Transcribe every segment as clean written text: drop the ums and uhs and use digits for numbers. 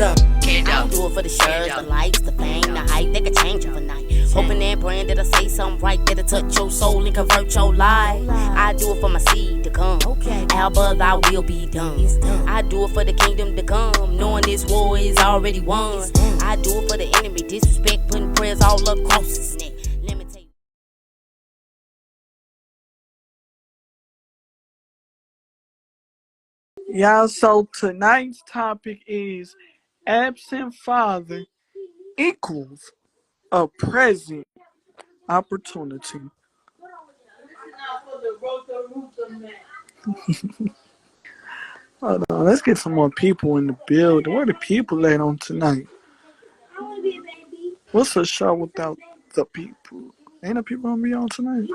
go. I don't do it for the shirts, the likes, the fame, the hype. They can change overnight. Hoping that brand that I say something right, that'll touch your soul and convert your life. I do it for my seed to come. Albert, I will be done. I do it for the kingdom to come, knowing this war is already won. I do it for the enemy, disrespect, putting prayers all across his neck. Let me tell you. Yeah, so tonight's topic is absent father equals a present opportunity. Hold on, let's get some more people in the building. Where the people at on tonight? What's a show without the people? Ain't the people gonna be on tonight?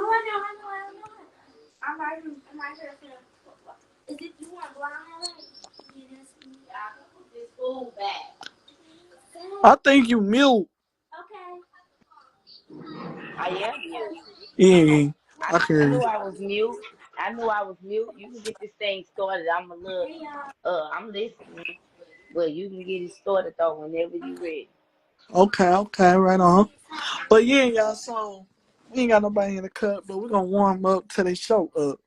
I think you mute. I am mute. Yeah, I, I I hear you. knew I was mute. I knew I was mute. You can get this thing started. I'm listening. But you can get it started though whenever you ready. Okay, right on. But yeah, y'all, so we ain't got nobody in the cut, but we're gonna warm up till they show up.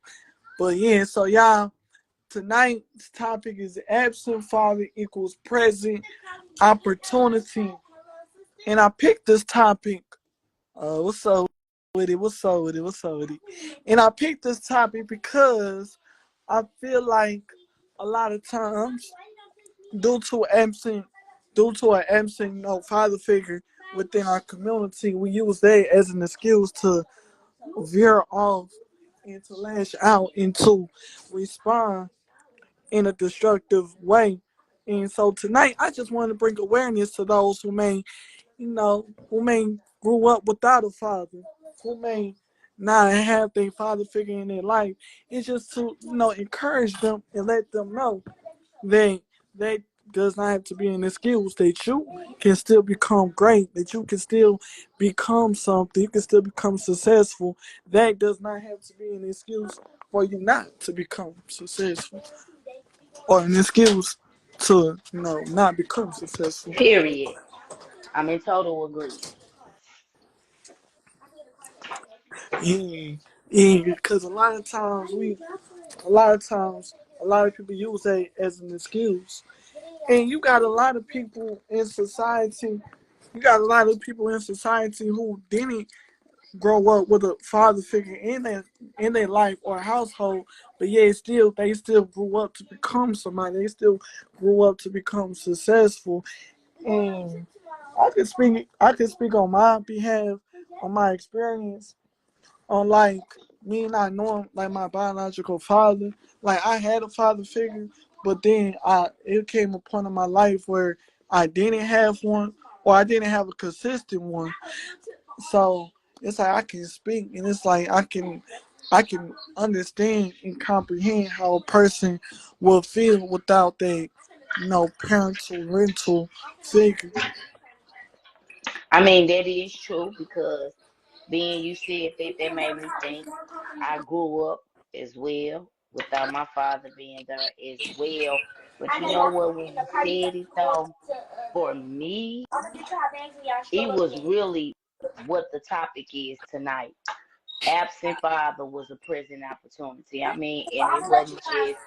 But yeah, so y'all, tonight's topic is absent father equals present opportunity. And I picked this topic. What's up with it? What's up with it? What's up with it? And I picked this topic because I feel like a lot of times, due to absent, due to an absent, father figure within our community, we use that as an excuse to veer off and to lash out and to respond in a destructive way. And so tonight, I just want to bring awareness to those who may grew up without a father, who may not have their father figure in their life. It's just to, encourage them and let them know that that does not have to be an excuse, that you can still become great, that you can still become something, you can still become successful. That does not have to be an excuse for you not to become successful, or an excuse to, not become successful. Period. I'm in total agreement. Yeah, yeah, because a lot of times, a lot of people use that as an excuse. And you got a lot of people in society, who didn't grow up with a father figure in their life or household, but yet still they still grew up to become somebody. They still grew up to become successful. And I can speak on my behalf, on my experience, on like me not knowing like my biological father. Like I had a father figure, but then it came a point in my life where I didn't have one, or I didn't have a consistent one. So it's like I can speak, and it's like I can understand and comprehend how a person will feel without that, parental rental figure. I mean that is true because being you said that, that made me think I grew up as well without my father being there as well. But you know what, when you said it though, for me, it was really what the topic is tonight. Absent father was a present opportunity. I mean, and it wasn't just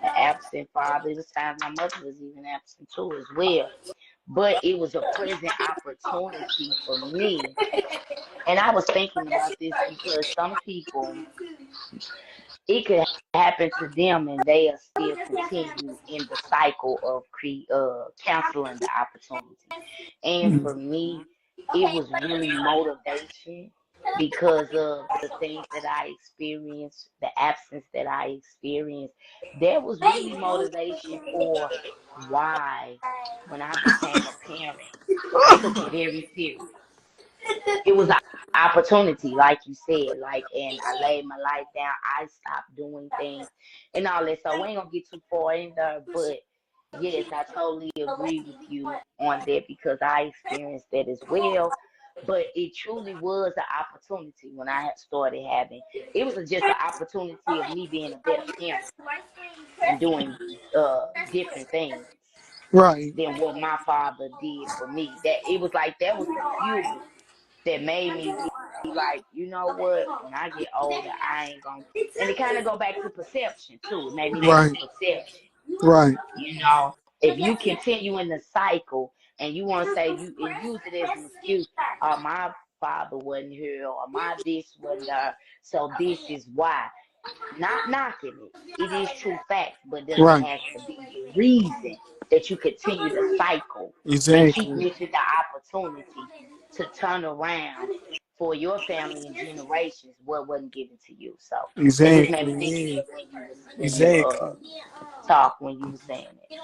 an absent father. It was times my mother was even absent too as well. But it was a present opportunity for me. And I was thinking about this because some people, it could happen to them and they'll still continue in the cycle of canceling the opportunity. And for me, it was really motivation because of the things that I experienced, the absence that I experienced. There was really motivation for why, when I became a parent, I took it very serious. It was an opportunity, like you said, and I laid my life down. I stopped doing things and all that. So we ain't gonna get too far in there, but yes, I totally agree with you on that because I experienced that as well. But it truly was an opportunity when I had started having. It was just an opportunity of me being a better parent and doing different things. Right. than what my father did for me. That it was like that was the fuel that made me be like, you know what? When I get older, I ain't gonna. And it kind of go back to perception too. It made me have Right. a perception. Right. You know, if you continue in the cycle and you want to say you and use it as an excuse, my father wasn't here or my this wasn't there, so this is why. Not knocking it. It is true facts, but does it Right. have to be the reason that you continue the cycle and keep Exactly. missing the opportunity to turn around for your family and generations what wasn't given to you. So it just made me think of Exactly. Yeah. that when you Exactly. talk when you were saying it.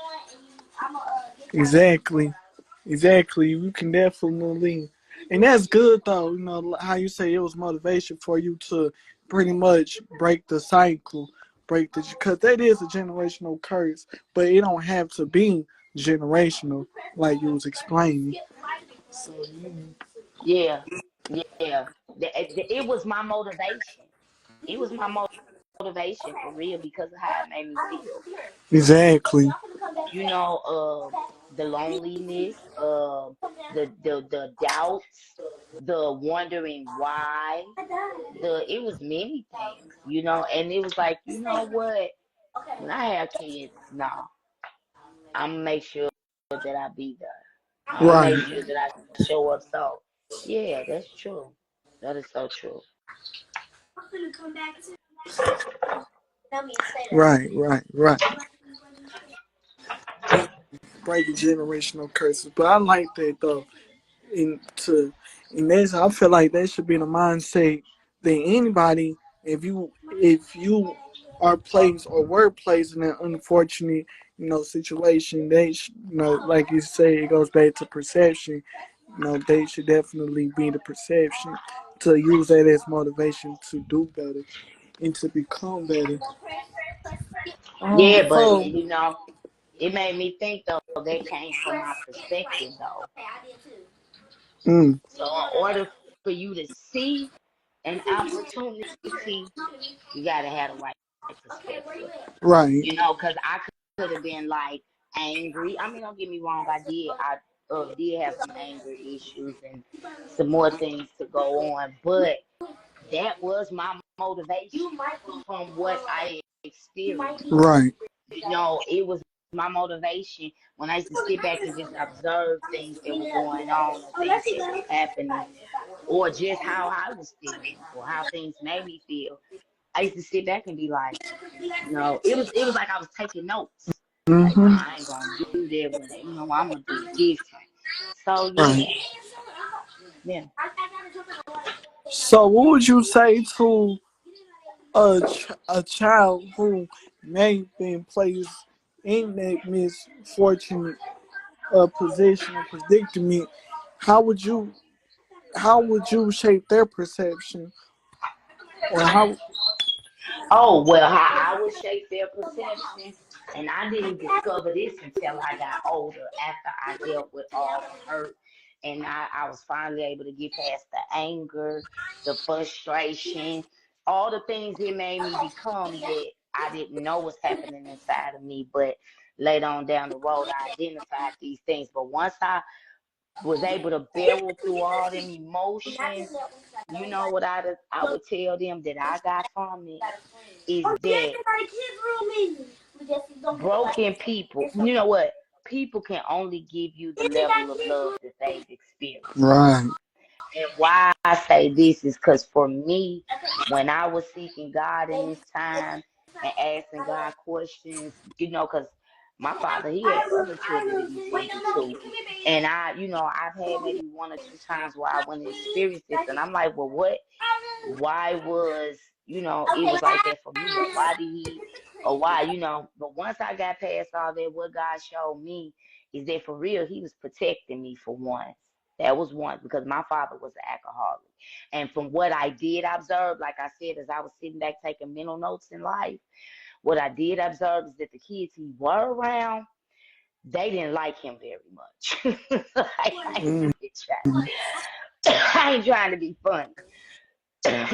Exactly. Exactly. You can definitely, and that's good though. You know how you say it was motivation for you to pretty much break the cycle, break the because that is a generational curse, but it don't have to be generational like you was explaining. So yeah. Yeah, yeah. It was my motivation. It was my motivation for real because of how it made me feel. Exactly. You know, the loneliness, the doubts, the wondering why, the it was many things, you know, and it was like, you know what? When I have kids, no, I'm gonna make sure that I be there. I'm gonna make Right. sure that I show up. So, yeah, that's true. That is so true. Right. Right. Right. Break the generational curses, but I like that though. In to and that's I feel like that should be the mindset that anybody if you are placed or were placed in an unfortunate situation they like you say it goes back to perception. They should definitely be the perception to use that as motivation to do better and to become better. Yeah, but So you know, it made me think though that came from my perspective though. mm, So in order for you to see an opportunity, you gotta have the right perspective. right, You know, because I could have been like angry. I mean, don't get me wrong, I did have some anger issues and some more things to go on, but that was my motivation from what I experienced. right, You know, it was my motivation when I used to sit back and just observe things that were going on or things that was happening or just how I was feeling or how things made me feel. I used to sit back and be like, it was like I was taking notes. Like, nah, hmm, I ain't gonna do that when I'm gonna do it different. So right. yeah, yeah. So what would you say to a child who may have been placed in that misfortunate position or predicament? How would you how would you shape their perception or how? Oh, well, how I would shape their perception, and I didn't discover this until I got older, after I dealt with all the hurt, and I was finally able to get past the anger, the frustration, all the things it made me become that I didn't know was happening inside of me. But later on down the road, I identified these things. But once I was able to barrel through all them emotions, you know what I would tell them that I got from it is that broken people, you know what? People can only give you the level of love that they've experienced. Right. And why I say this is because for me, when I was seeking God in this time and asking God questions, because my father, he had other children that he tended to. And I've had maybe one or two times where I went and experienced this, and I'm like, well, why was it was like that for me, or why did he, or why, but once I got past all that, what God showed me is that for real he was protecting me for once. That was one, because my father was an alcoholic, and from what I did observe, like I said, as I was sitting back taking mental notes in life, what I did observe is that the kids he were around, they didn't like him very much. I Mm, I ain't trying to be funny.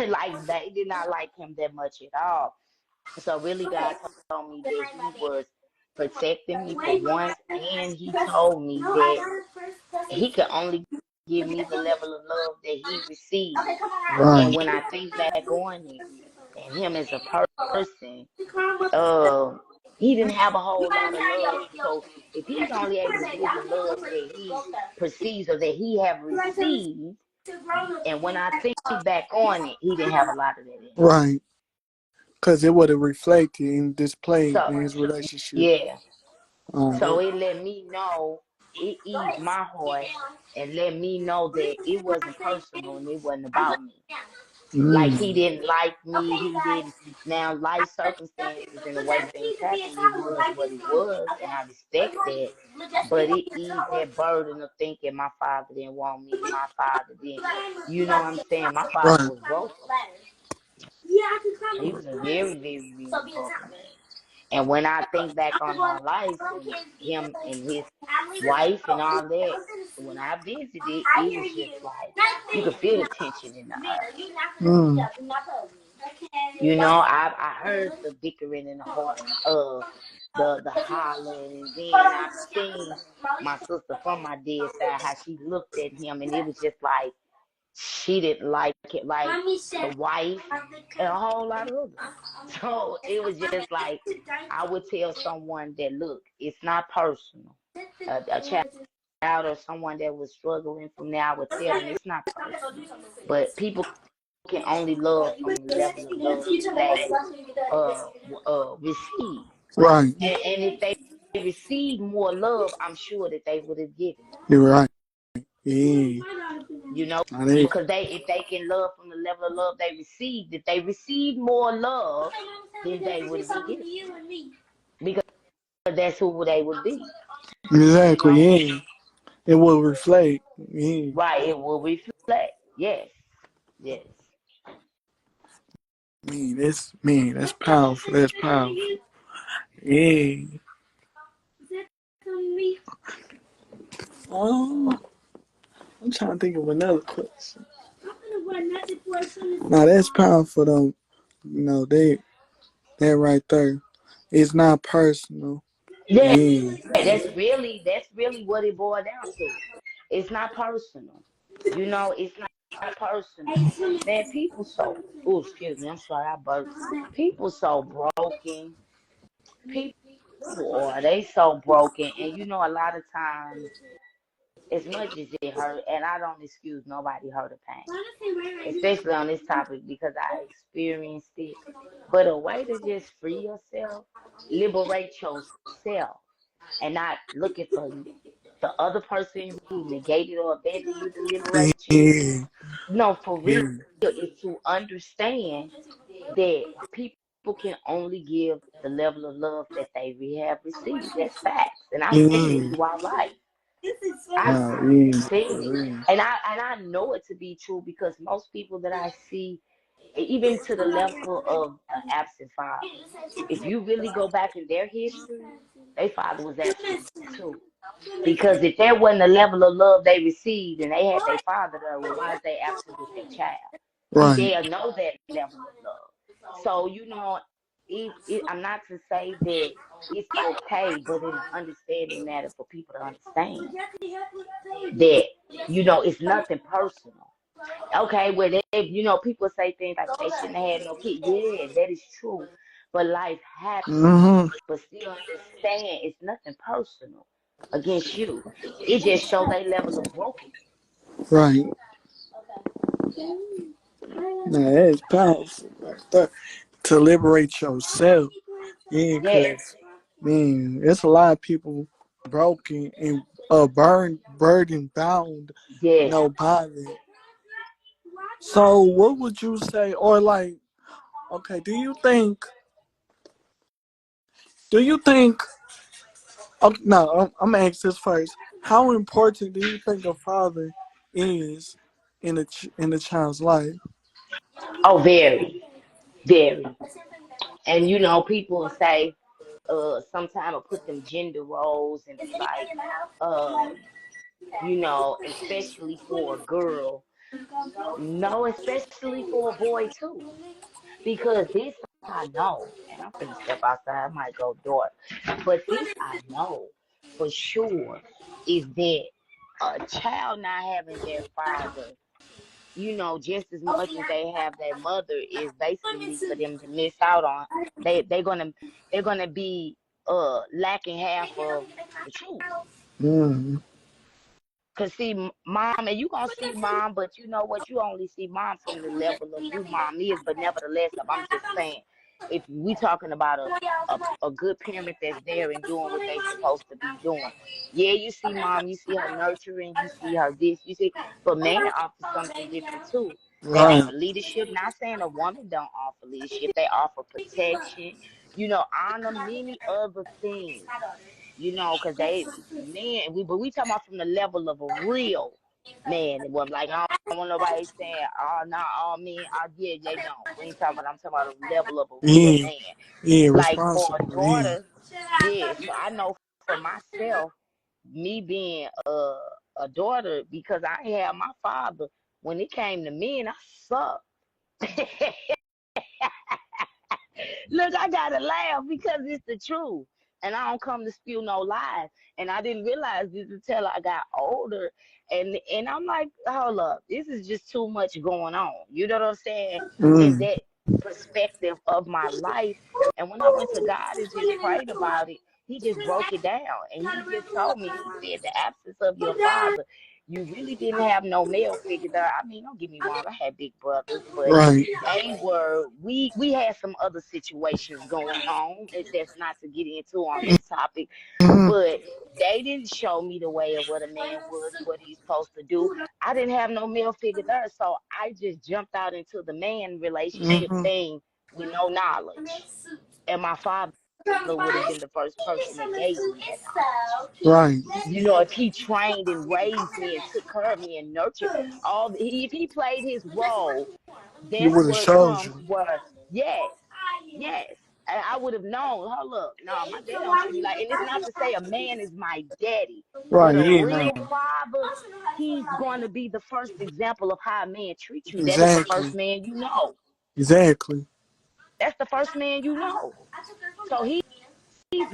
Like, they did not like him that much at all. So really, God told me that he was. protecting me for one, and he told me that he could only give me the level of love that he received. And Right. when I think back on it, and him as a person, he didn't have a whole lot of love. So if he's only able to give the love that he perceives or that he have received, and when I think back on it, he didn't have a lot of that in him. Right. Because it would have reflected and displayed So in his relationship. yeah. So Um, it let me know, it eased my heart and let me know that it wasn't personal and it wasn't about me. Like he mm, didn't like me, he didn't. Now life circumstances and the way things happened, it was what it was, and I respect that. But it eased that burden of thinking my father didn't want me, my father didn't. You know what I'm saying? My father right. was broken. He was a very, very, very broken man. And when I think back on our life and him and his wife and all that, when I visited, it was just like you could feel the tension in the air. Mm, You know, I heard the bickering in the heart, the hollering, and then I seen my sister from my dead side how she looked at him, and it was just like she didn't like it, like the wife and a whole lot of others. So it was just like I would tell someone that look, it's not personal. A child or someone that was struggling from there, I would tell them it's not personal. But people can only love from the level of love they receive. right. And if they received more love, I'm sure that they would have given it. You're right. Yeah. You know, Now they, because they if they can love from the level of love they received, if they received more love, then they would be given. Because that's who they would be. You exactly. know? Yeah. It will reflect. Yeah. Right, it will reflect. Yes. Yes. That's powerful. That's powerful. Yeah. Oh, I'm trying to think of another question. Now that's powerful though. That right there. It's not personal. Yeah, Yeah. that's really what it boiled down to. It's not personal. You know, it's not personal. Man, people so oh excuse me, I'm sorry, I burped. People so broken. People are they so broken, and you know a lot of times as much as it hurt, and I don't excuse nobody hurt or pain, especially on this topic because I experienced it. But a way to just free yourself, liberate yourself, and not looking for the other person who negated or abandoned you to liberate you. Yeah. No, for real, Yeah. is to understand that people can only give the level of love that they have received. That's facts. And I've seen it Yeah. throughout life. I've Nah, yeah. seen For it. real. And I know it to be true because most people that I see, even to the level of an absent father, if you really go back in their history, their father was absent too. Because if there wasn't a level of love they received and they had their father there, well, why is they absent with their child? See, Right. they'll know that level of love. So, you know, I'm not to say that it's okay, but it's an understanding matter for people to understand that, you know, it's nothing personal. Okay, well, people say things like they shouldn't have had no kid. Yeah, that is true. But life happens. Mm-hmm. But still understand it's nothing personal against you. It just shows a level of brokenness. Right. Now that's powerful right there. To liberate yourself. Yeah, Yes, cause man, there's a lot of people broken and burden bound, yes. body. So what would you say, or like, okay, do you think? Okay, no, I'm gonna ask this first. How important do you think a father is in a child's life? Oh, very, very. And people will say, sometimes I'll put them gender roles and be like, um, especially for a girl. No, especially for a boy too. Because this I know. I'm finna step outside. I might go door. But this I know for sure is that a child not having their father, just as much as they have their mother, is basically for them to miss out on. They're gonna be lacking half of the truth. Mm. Cause see, mom, and you gonna see mom, but you know what? You only see mom from the level of who mom is. But nevertheless, I'm just saying, if we talking about a good parent that's there and doing what they supposed to be doing, yeah, you see mom, you see her nurturing, you see her this, you see, but man offers something different too. They Right. offer leadership. Not saying a woman don't offer leadership. They offer protection. Honor, many other things, because they men, but we talking about from the level of a real man. It wasn't like I don't want nobody saying, oh, not all men. Yeah, they don't. We ain't talking about. I'm talking about a level of a real Yeah. man. Yeah. Like for a Responsible. Yeah. daughter, yeah. So I know for myself, me being a daughter, because I had my father. When it came to men, I sucked. Look, I gotta laugh because it's the truth. And I don't come to spew no lies. And I didn't realize this until I got older. And I'm like, hold up, this is just too much going on. You know what I'm saying? In Mm. that perspective of my life. And when I went to God and just prayed about it, he just broke it down. And he just told me, he said, the absence of your father, you really didn't have no male figure there. I mean, don't get me wrong, I had big brothers, but Right. they were we had some other situations going on that's not to get into on this topic, Mm-hmm. but they didn't show me the way of what a man was, what he's supposed to do. I didn't have no male figure there, so I just jumped out into the man relationship Mm-hmm. thing with no knowledge, and my father would have been the first person that gave me that knowledge. Right. If he trained and raised me and took care of me and nurtured if he played his role, You that's would have what showed comes you. where, yes, yes. And I would have known, hold up, no, my dad don't treat me like, and it's not to say a man is my daddy, but Right. a Yeah. No. real father, he's going to be the first example of how a man treats you. That is the first Exactly. man you know. Exactly. That's the first man you know. So he's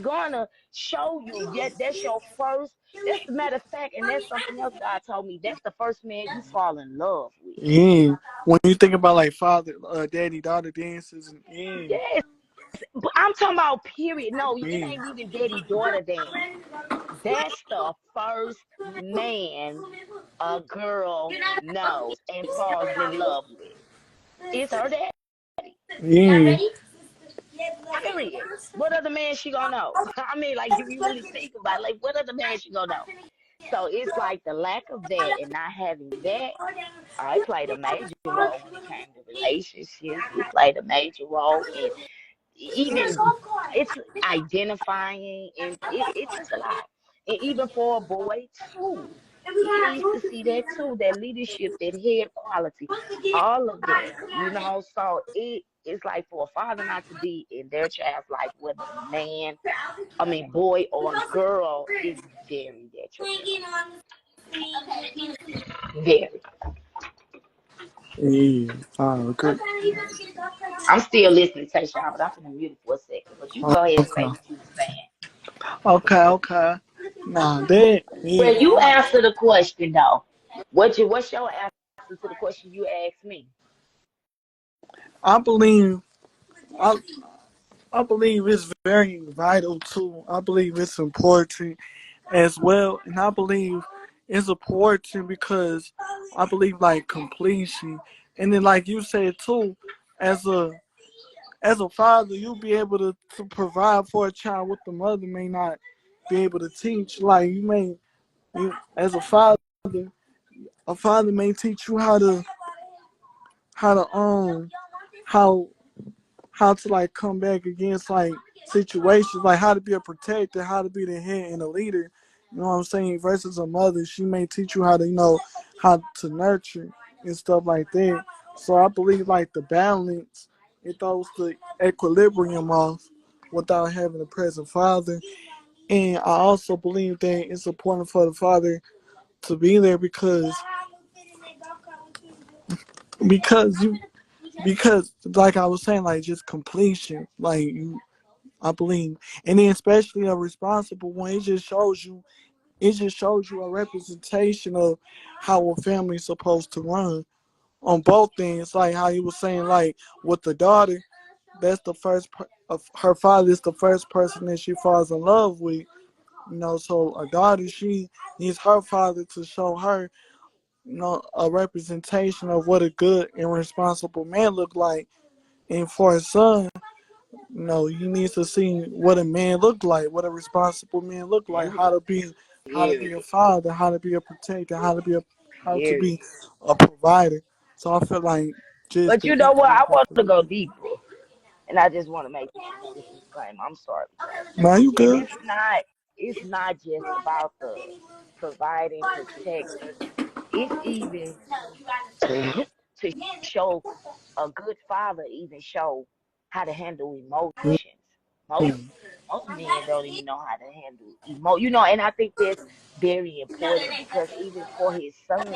gonna show you. Yet that's your first. That's the matter of fact, and that's something else God told me. That's the first man you fall in love with. Yeah. When you think about like father, daddy, daughter dances, and yeah. Yes, but I'm talking about period. No, it Yeah. ain't even daddy daughter dance. That's the first man a girl knows and falls in love with. It's her daddy. Yeah. Period. What other man she gonna know? I mean, like if you really think about it, like what other man she gonna know? So it's like the lack of that and not having that, I played a major role when it came to relationships. It played a major role in even it's identifying, and it's just a lot. And even for a boy too, he needs to see that too, that leadership, that head quality, all of that, So it's like for a father not to be in their child's life, whether boy or girl, is very detrimental. Very. Yeah. I agree. I'm still listening to y'all, but I'm gonna mute it for a second. But you go ahead and say Okay. what you were saying. Okay. Okay. Nah, that. Well, Yeah. you answer the question though. What's your answer to the question you asked me? I believe. I I believe it's very vital too. I believe it's important as well, and I believe it's important because I believe like completion, and then like you said too, as a as a father, you'll be able to provide for a child what the mother may not be able to teach. Like as a father may teach you how to how how to like come back against like situations, like how to be a protector, how to be the head and a leader. You know what I'm saying? Versus a mother, she may teach you how to, how to nurture and stuff like that. So I believe like the balance, it throws the equilibrium off without having a present father. And I also believe that it's important for the father to be there because you because like I was saying, like just completion, like you, I believe, and then especially a responsible one. It just shows you a representation of how a family's supposed to run on both things. Like how you was saying, like with the daughter, that's the first. Her father is the first person that she falls in love with. You know, so a daughter, she needs her father to show her, you know, a representation of what a good and responsible man look like. And for his son, you know, he needs to see what a man look like, what a responsible man look like, how to be a Period. father, how to be a protector, how to be Period. a provider. So I feel like just But to you know what? equal I both want of to them. go deeper, and I just want to make this disclaimer. I'm sorry, sir. Now you And good? it's not just about the providing, protector. It's even to show a good father even show how to handle emotions. Most Mm. most men don't even know how to handle and I think that's very important because even for his son,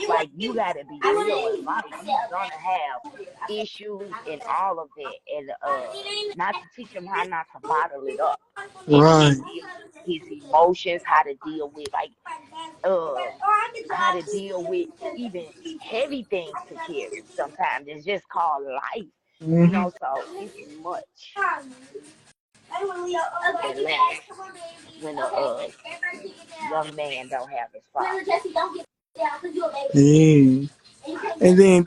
like you gotta be real in life. He's gonna have issues and all of that. And not to teach him how not to bottle it up and Right. deal with his emotions, how to deal with um how to deal with even heavy things to carry. Sometimes it's just called life, Hmm. so it's much that lacks when a young man don't have his father. Yeah. And then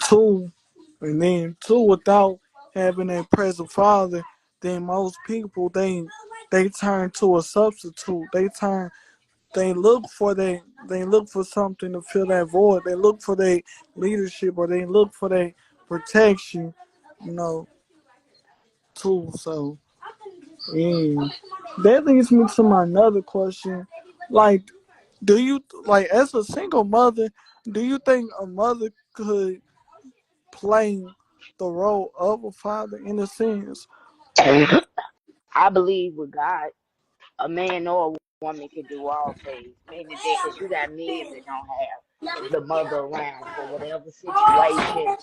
without having a present father, then most people they turn to a substitute. They look for something to fill that void. They look for their leadership or they look for their protection, you know, too. So yeah. That leads me to my another question. Like, do you like as a single mother, do you think a mother could play the role of a father in a sense? I believe with God, a man or a woman can do all things. Meaning that because you got men that don't have the mother around for whatever situation.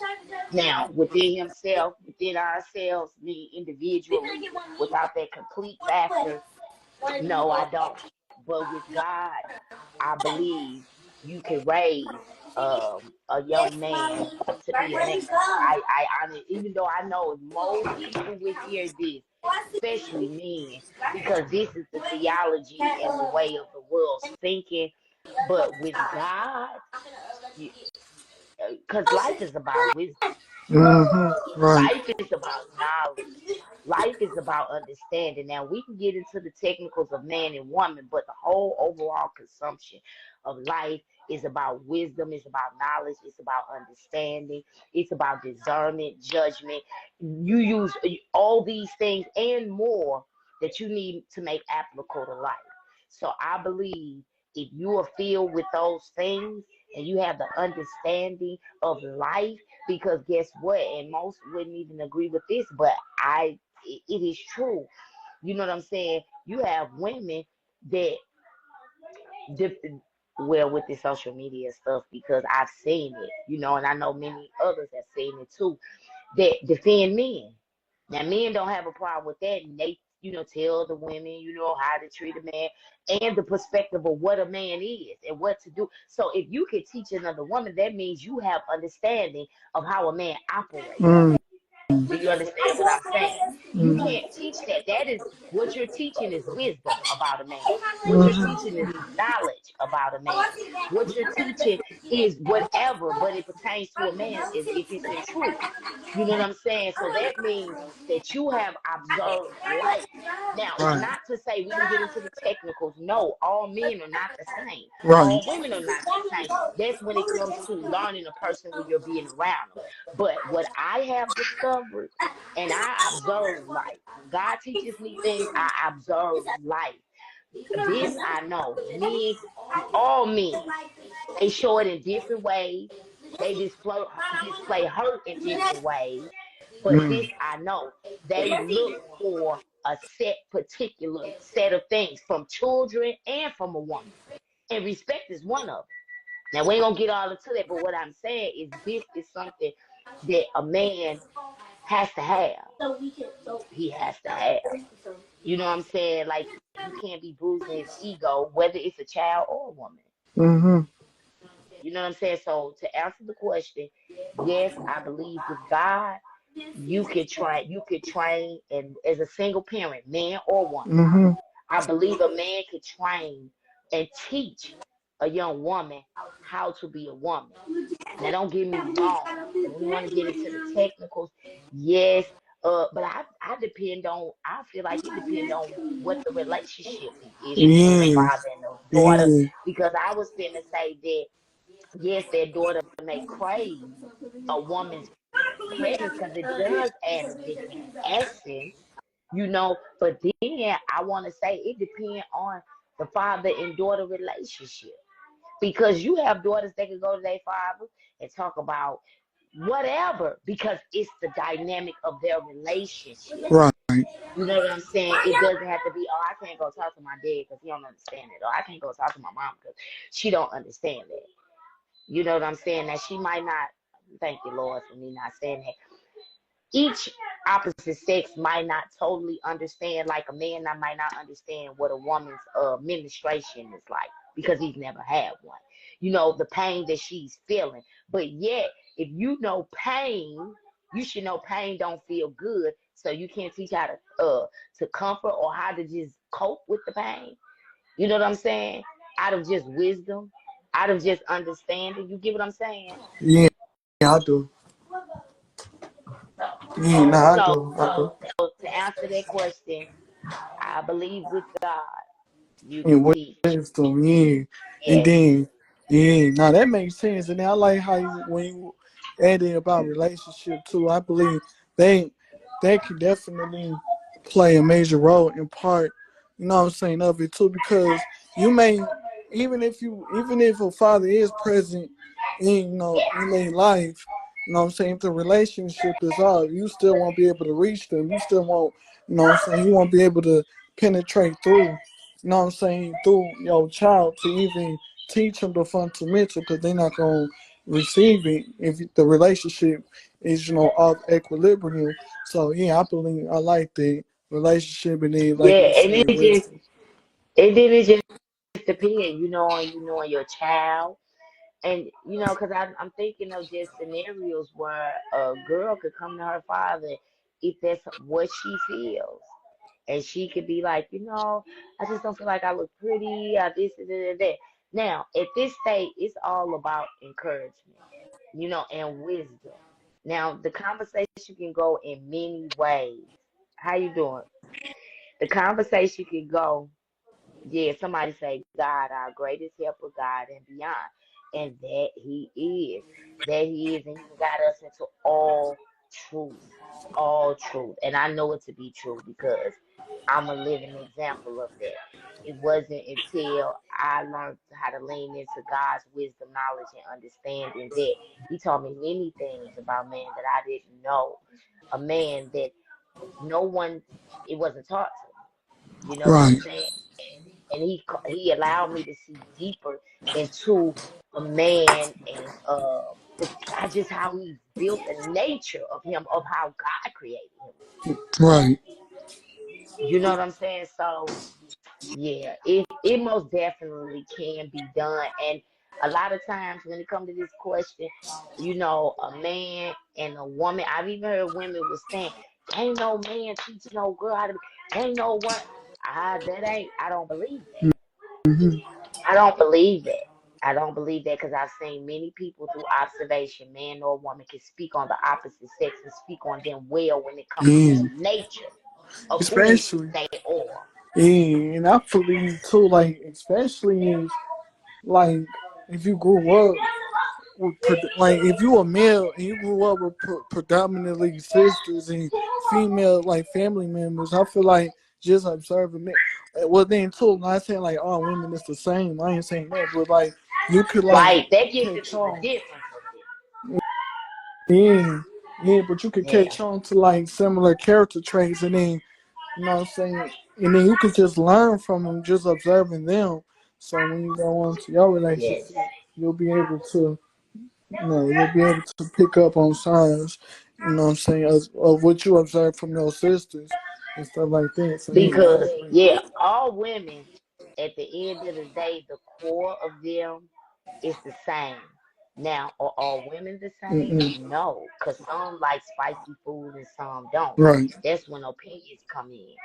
Now, within himself, within ourselves, me individually, without that complete factor, no, I don't. But with God, I believe you can raise a young man to be an excellent. Even though I know most people will hear this, especially men, because this is the theology and the way of the world's thinking. But with God, because life is about wisdom. Right. Life is about knowledge. Life is about understanding. Now we can get into the technicals of man and woman, but the whole overall consumption of life is about wisdom, it's about knowledge, it's about understanding, it's about discernment, judgment. You use all these things and more that you need to make applicable to life. So I believe if you are filled with those things and you have the understanding of life, because guess what? And most wouldn't even agree with this, but it is true. You know what I'm saying? You have women that, dip, well, with the social media stuff, because I've seen it, and I know many others have seen it too, that defend men. Now, men don't have a problem with that, and they, tell the women, how to treat a man and the perspective of what a man is and what to do. So, if you can teach another woman, that means you have understanding of how a man operates. Mm. Do you understand what I'm saying? You Mm. can't teach that. That is what you're teaching is wisdom about a man. What you're Mhm. teaching is knowledge about a man. What you're teaching is whatever, but it pertains to a man is if it's in truth. You know what I'm saying? So that means that you have observed life. Now, it's Right. not to say we can get into the technicals. No, all men are not the same. Right. All women are not the same. That's when it comes to learning a person when you're being around them. But what I have discovered, and I observe life. When God teaches me things, I observe life. This I know. Men, all men, they show it in different ways. They display hurt in different ways. But Mm. this I know. They look for a particular set of things from children and from a woman. And respect is one of them. Now we ain't gonna get all into that, but what I'm saying is this is something that a man has to have. He has to have. You know what I'm saying? Like you can't be bruising his ego, whether it's a child or a woman. Mm-hmm. You know what I'm saying? So to answer the question, yes, I believe with God, you could train and as a single parent, man or woman, Mm-hmm. I believe a man could train and teach a young woman how to be a woman. Now, don't get me wrong. If we want to get into the technicals, yes. But I depend on. I feel like it depends on what the relationship is between the Yeah. father and the daughter. Yeah. Because I was finna say that yes, their daughter may crave a woman's presence because it does add a different essence, But then I want to say it depends on the father and daughter relationship because you have daughters that can go to their father and talk about whatever because it's the dynamic of their relationship. Right. You know what I'm saying? It doesn't have to be, oh, I can't go talk to my dad because he don't understand it, or I can't go talk to my mom because she don't understand it. You know what I'm saying? That she might not. Thank you, Lord, for me not saying that each opposite sex might not totally understand, like a man that might not understand what a woman's menstruation is like because he's never had one. The pain that she's feeling. But yet, if you know pain, you should know pain don't feel good. So you can't teach how to comfort or how to just cope with the pain. You know what I'm saying? Out of just wisdom, out of just understanding. You get what I'm saying? Yeah, I do. Yeah, nah, I So do. I do. to answer that question, I believe with God, you And could teach. wisdom, yeah. And Yes. then, yeah, now that makes sense. And I like how when you added about relationship too, I believe they they can definitely play a major role in part, of it too, because you may even if a father is present in their life, if the relationship is off, you still won't be able to reach them. You still won't, you won't be able to penetrate through through your child to even teach them the fundamental because they're not going to receive it if the relationship is, off equilibrium. So, yeah, I like the relationship and then, like Yeah, you and said, wisdom. it just depends, on your child. And, because I'm thinking of just scenarios where a girl could come to her father if that's what she feels. And she could be like, I just don't feel like I look pretty, this and that. Now, at this stage, it's all about encouragement, and wisdom. Now, the conversation can go in many ways. How you doing? The conversation can go, yeah, somebody say God, our greatest helper, God, and beyond. And that He is. That He is, and He got us into all truth. All truth. And I know it to be true because I'm a living example of that. It wasn't until I learned how to lean into God's wisdom, knowledge, and understanding that He taught me many things about man that I didn't know. A man that no one, it wasn't taught to me. You know what I'm Right, saying? And he allowed me to see deeper into a man and just how he built the nature of him, of how God created him. right, You know what I'm saying? So yeah, it most definitely can be done. And a lot of times when it comes to this question, a man and a woman, I've even heard women was saying, ain't no man teaching no girl how to be, ain't no one. I don't believe that. hmm, I don't believe that. I don't believe that because I've seen many people through observation, man or woman, can speak on the opposite sex and speak on them well when it comes to yeah, the nature of who especially, they are. yeah, and I believe too, like, especially if, like, if you grew up like if you a male and you grew up with predominantly sisters and female like family members, I feel like just observing that. Well, then too, I'm not saying like all women is the same. I ain't saying that, but like you could like Right. That gets catch into the on. difference of it. Yeah, yeah, but you could Yeah. catch on to like similar character traits, and then what I'm saying, and then you could just learn from them just observing them. So when you go on to your Yes. relationship, you'll be able to. you'll be able to pick up on signs, you know what I'm saying, of what you observe from your sisters and stuff like that. So yeah, Because yeah, all women at the end of the day, the core of them is the same. Now, are all women the same? mm-mm. No, because some like spicy food and some don't. Right. That's when opinions come in,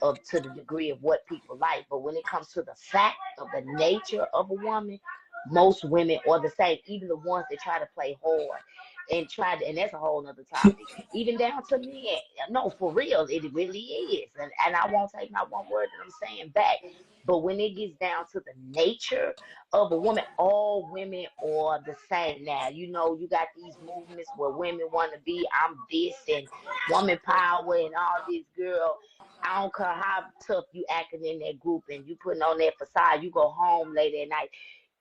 up to the degree of what people like. But when it comes to the fact of the nature of a woman, most women are the same, even the ones that try to play hard and that's a whole nother topic. Even down to me, no, for real, it really is. And I won't take not one word that I'm saying back. But when it gets down to the nature of a woman, all women are the same. Now, you got these movements where women want to be, I'm this and woman power and all this, girl. I don't care how tough you acting in that group and you putting on that facade, you go home late at night.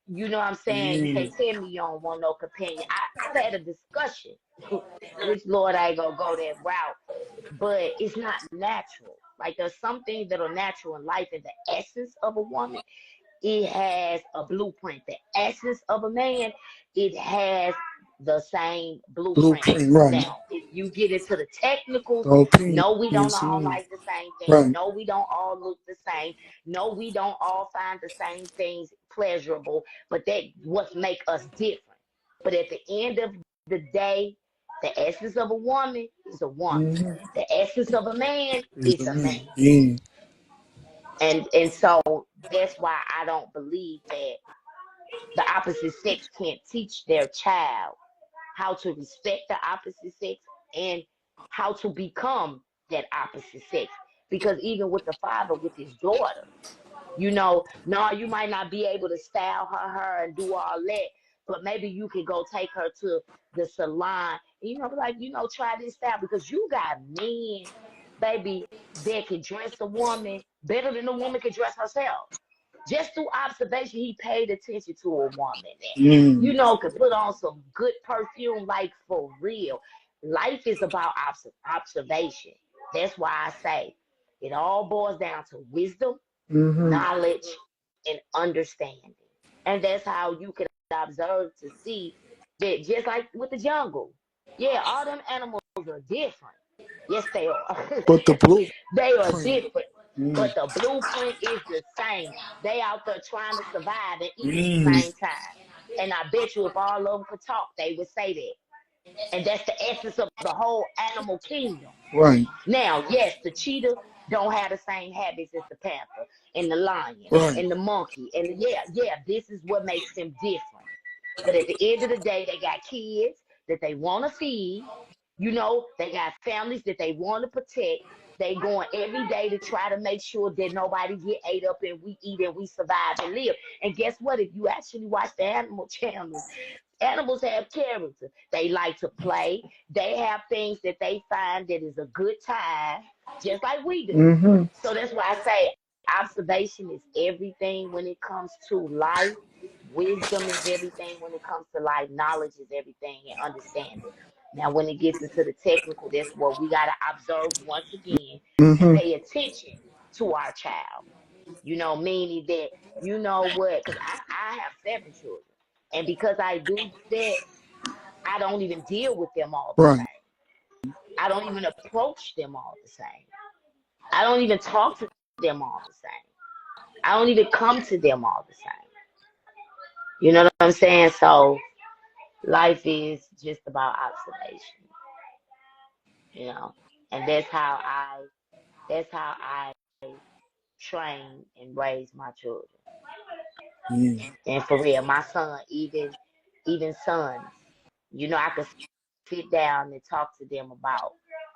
You know what I'm saying? You Mm. can't tell me you don't want no companion. I've had a discussion, which Lord, I ain't gonna go that route, but it's not natural. Like there's some things that are natural in life, and the essence of a woman, it has a blueprint. The essence of a man, it has the same blueprint. Blueprint, right. Now, if you get into the technicals, The opinion no, we don't is all in. like the same thing. Right. No, we don't all look the same. No, we don't all find the same things pleasurable. But that what make us different. But at the end of the day, the essence of a woman is a woman. Mm-hmm. The essence of a man Is is the a man. man. Yeah. And so that's why I don't believe that the opposite sex can't teach their child how to respect the opposite sex and how to become that opposite sex. Because even with the father, with his daughter, no, you might not be able to style her hair and do all that, but maybe you can go take her to the salon, be like, try this style because you got men, baby, that can dress a woman better than a woman can dress herself. Just through observation, he paid attention to a woman that, Mm. could put on some good perfume, like for real. Life is about observation. That's why I say it all boils down to wisdom, Mm-hmm. knowledge, and understanding. And that's how you can observe to see that just like with the jungle. Yeah, all them animals are different. Yes, they are. But the They are blueprint. different. Mm. But the blueprint is the same. They out there trying to survive and eat at the Mm. same time. And I bet you if all of them could talk, they would say that. And that's the essence of the whole animal kingdom. Right. Now, yes, the cheetah don't have the same habits as the panther and the lion Right. and the monkey. And yeah, this is what makes them different. But at the end of the day, they got kids that they want to feed. They got families that they want to protect. They going every day to try to make sure that nobody get ate up and we eat and we survive and live. And guess what? If you actually watch the animal channels, animals have character. They like to play. They have things that they find that is a good time, just like we do. Mm-hmm. So that's why I say observation is everything when it comes to life. Wisdom is everything when it comes to life. Knowledge is everything and understanding. Now, when it gets into the technical, that's what we got to observe once again and Mm-hmm. pay attention to our child. Meaning that, what, because I have 7 children. And because I do that, I don't even deal with them all the Right. same. I don't even approach them all the same. I don't even talk to them all the same. I don't even come to them all the same. You know what I'm saying? So life is just about observation, you know. And that's how I train and raise my children. Yeah. And for real, my son, even sons, I could sit down and talk to them about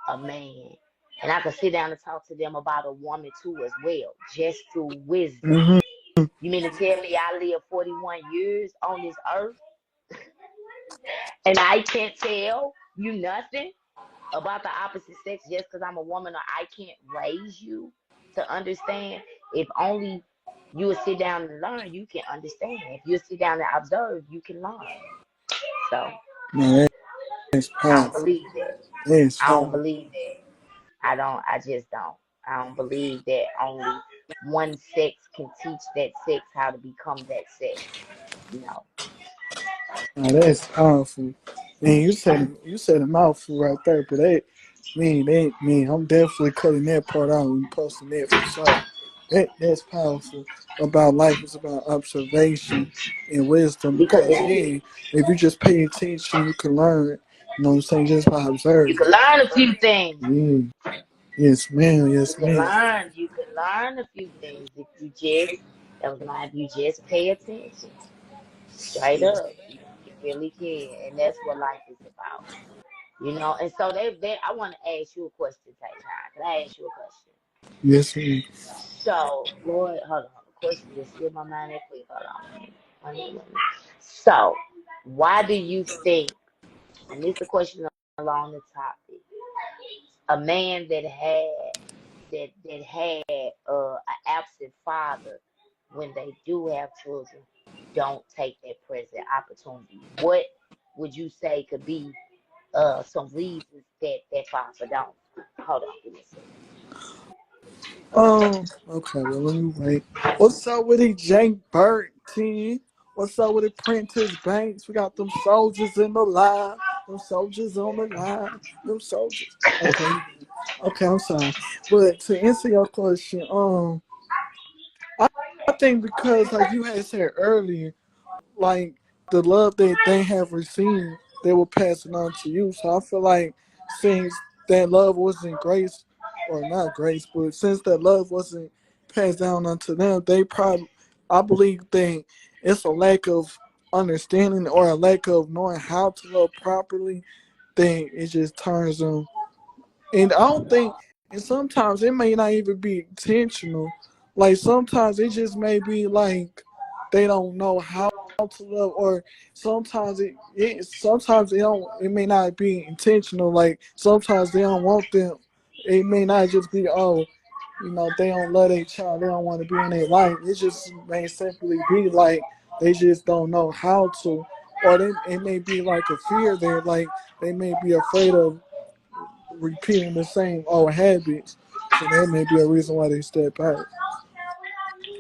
a man. And I could sit down and talk to them about a woman too as well, just through wisdom. Mm-hmm. You mean to tell me I live 41 years on this earth and I can't tell you nothing about the opposite sex just because I'm a woman, or I can't raise you to understand? If only you would sit down and learn, you can understand. If you sit down and observe, you can learn. So Man, that's I don't powerful. believe that. That's I don't powerful. believe that. I just don't. I don't believe that only one sex can teach that sex how to become that sex. No. Now that's powerful. Man, you said a mouthful right there, but I'm definitely cutting that part out and posting that for sure. That's powerful about life. It's about observation and wisdom Because because if you just pay attention, you can learn. You know what I'm saying? Just by you observing. can learn a few things. Yeah. Yes, ma'am. You Yes, can ma'am. learn. You can learn a few things if you just. That was my. If you just pay attention, straight up, you really can, and that's what life is about. And so they. I want to ask you a question, Tay. Can I ask you a question? Yes, ma'am. So, Lord, hold on. The question just slipped my mind that quick. Hold on. Let me. So, why do you think? And this is the question along the topic. A man that had an absent father when they do have children don't take that present opportunity. What would you say could be some reasons that father don't? Hold on, give me a second. Okay, well, let me wait. What's up with it, Jake Burton? What's up with it, Prentice Banks? We got them soldiers in the line. Them soldiers on the line. Them soldiers. Okay, okay, I'm sorry. But to answer your question, I, I think because, like you had said earlier, like the love that they have received, they will pass it on to you. So I feel like since that love wasn't grace, or not grace, but since that love wasn't passed down onto them, they probably, I believe, that it's a lack of understanding or a lack of knowing how to love properly. Then it just turns them, and I don't think, and sometimes it may not even be intentional. Like sometimes it just may be like they don't know how to love, or sometimes it may not be intentional. Like sometimes they don't want them. It may not just be, oh, they don't love their child, they don't want to be in their life. It just may simply be like they just don't know how to, or it may be like a fear there, like they may be afraid of repeating the same old habits. So that may be a reason why they step out.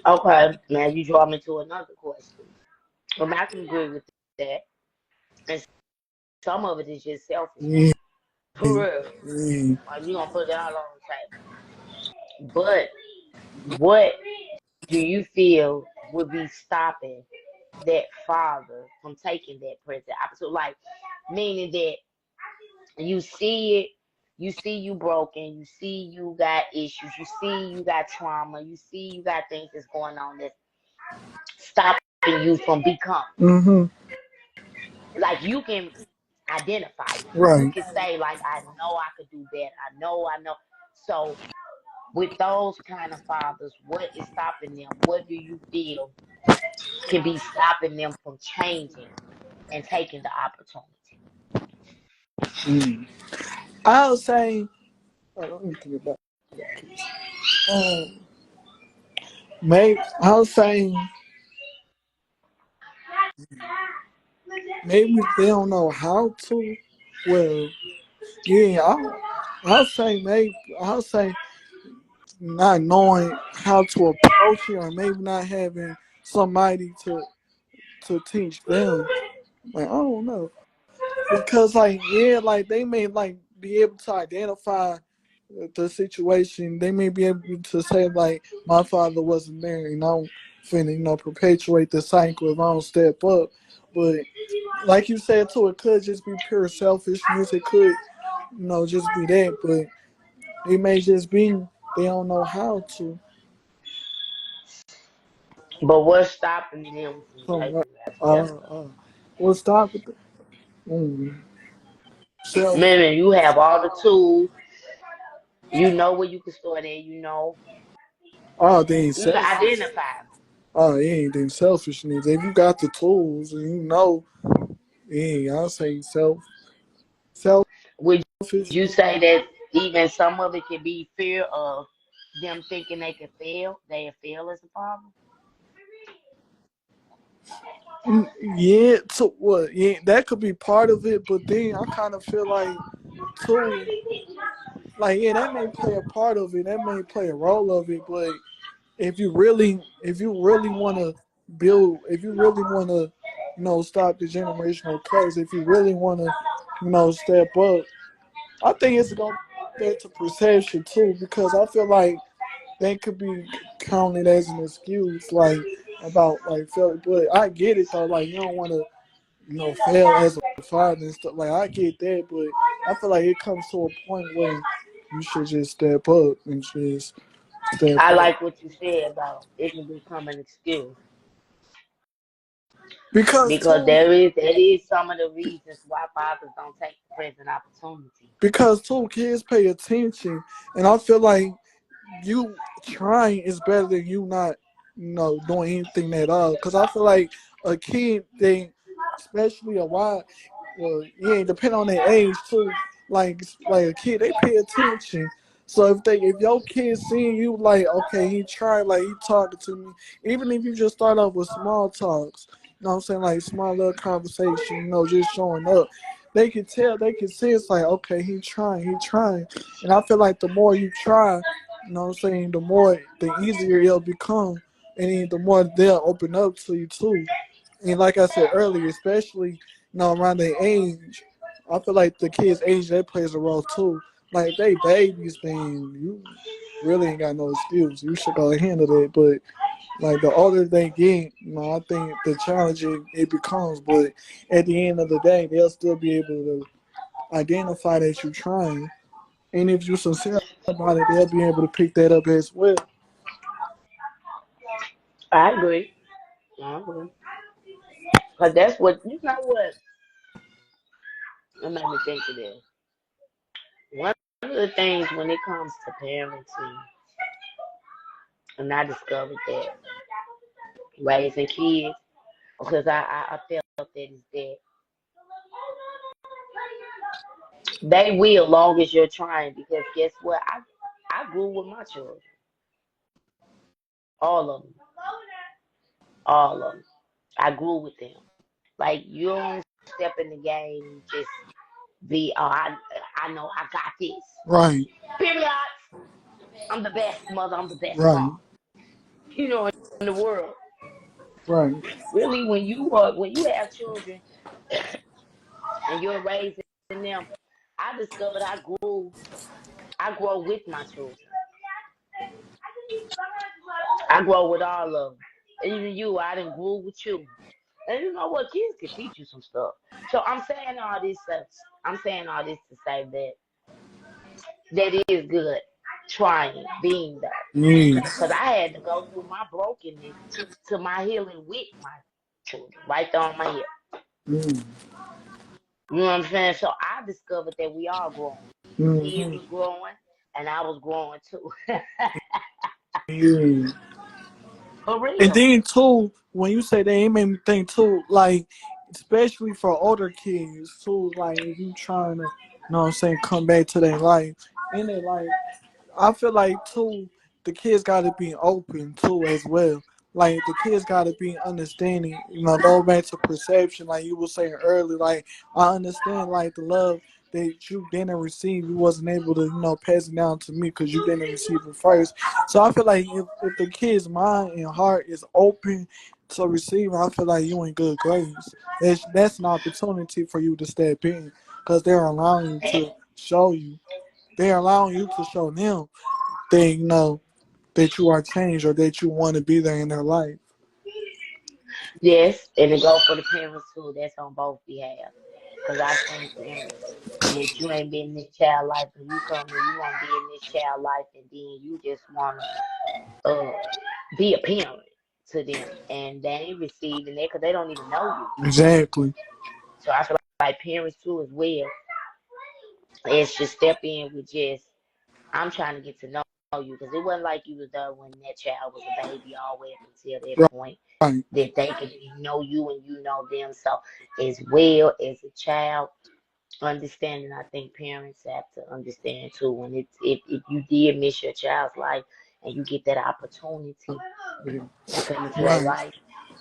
Okay, now you draw me to another question. Well, I can agree with that. And some of it is just Yeah, selfishness. For real. yeah. Like, we gonna put it all on the table. But what do you feel would be stopping that father from taking that present opportunity? Like, meaning that you see it, you see you broken, you see you got issues, you see you got trauma, you see you got things that's going on that's stopping you from becoming. Mm-hmm. Like, you can identify it. You Right. can say, like, I know I could do better. I know. So with those kind of fathers, what is stopping them? What do you feel can be stopping them from changing and taking the opportunity? Mm. I'll say, let me think about it. Maybe I'll say maybe they don't know how to. Well, yeah, I'll say maybe I'll say not knowing how to approach it, or maybe not having somebody to teach them. Like I don't know. Because like yeah, like they may like be able to identify the situation. They may be able to say like my father wasn't there, and I'm finna perpetuate the cycle if I don't step up. But like you said too, it could just be pure selfishness. It could just be that, but it may just be they don't know how to. But what's stopping them from From taking that step up? We'll stop with the mm, self. Meaning you have all the tools, you know where you can store it in, Oh, they ain't you can selfish. identify. Oh, it ain't them selfishness. If you got the tools and yeah, I'll say Would selfish. you say that even some of it can be fear of them thinking they can fail? They fail as a father? Yeah, so what? Yeah, that could be part of it, but then I kind of feel like too, like yeah, that may play a part of it. That may play a role of it, but if you really want to build, if you really want to, stop the generational curse. If you really want to, step up, I think it's gonna be back to perception too, because I feel like that could be counted as an excuse, like about like failure. But I get it though, like you don't want to, fail as a father and stuff. Like I get that, but I feel like it comes to a point where you should just step up and just step I up. like what you said about it can become an excuse Because because too, that is some of the reasons why fathers don't take the present opportunity. kids pay attention, and I feel like you trying is better than you not, doing anything at all. Cause I feel like a kid, they, especially a wide, well, yeah, depending on their age too. Like a kid, they pay attention. So if your kid seeing you like, okay, he tried, like he talking to me, even if you just start off with small talks, what I'm saying, like small little conversation, just showing up. They can tell, they can see it's like, okay, he trying. And I feel like the more you try, what I'm saying, the easier it'll become, and then the more they'll open up to you too. And like I said earlier, especially around their age, I feel like the kids' age that plays a role too. Like if they babies, then you really ain't got no excuse. You should go handle that. But like the older they get, I think the challenging it becomes. But at the end of the day, they'll still be able to identify that you're trying, and if you're sincere about it, they'll be able to pick that up as well. I agree. I agree. Cause that's what you know. What it made me think of this. One of the things when it comes to parenting, and I discovered that raising kids, because I felt that is that they will, long as you're trying. Because guess what? I grew with my children, all of them, all of them. I grew with them. Like you don't step in the game and just be, oh, I know I got this. Right, Period. I'm the best mother. I'm the best right, father. In the world. right. Really, when you have children and you're raising them, I discovered I grow with my children. I grow with all of them. Even you, I didn't grow with you. And you know what? Kids can teach you some stuff. So I'm saying all this to say that is good. Trying, being there. Yeah. Because I had to go through my brokenness to my healing with my children, right there on my hip. Mm. You know what I'm saying? So I discovered that we all growing. The kids Hmm. was growing, and I was growing too. Yeah. For And real. then too, when you say that, it made me think too, like especially for older kids too, like if you trying to, what I'm saying, come back to their life, in their life, I feel like too, the kids got to be open too as well. Like the kids got to be understanding. Go back to perception, like you were saying earlier. Like I understand, like the love that you didn't receive, you wasn't able to, pass it down to me because you didn't receive it first. So I feel like if the kid's mind and heart is open to receive, I feel like you in good grades. That's an opportunity for you to step in because they're allowing you to show you. They're allowing you to show them they know that you are changed or that you want to be there in their life. Yes, and it go for the parents too. That's on both behalf. Because I think that you ain't been in this child life, and you come and you want to be in this child life, and then you just want to be a parent to them, and they ain't receiving that because they don't even know you. Exactly. So I feel like parents too as well. It's just step in with just I'm trying to get to know you because it wasn't like you was there when that child was a baby all the way up until that point Right. that they could know you and you know them. So as well as a child, understanding, I think parents have to understand too when if you did miss your child's life and you get that opportunity to come into their Right. life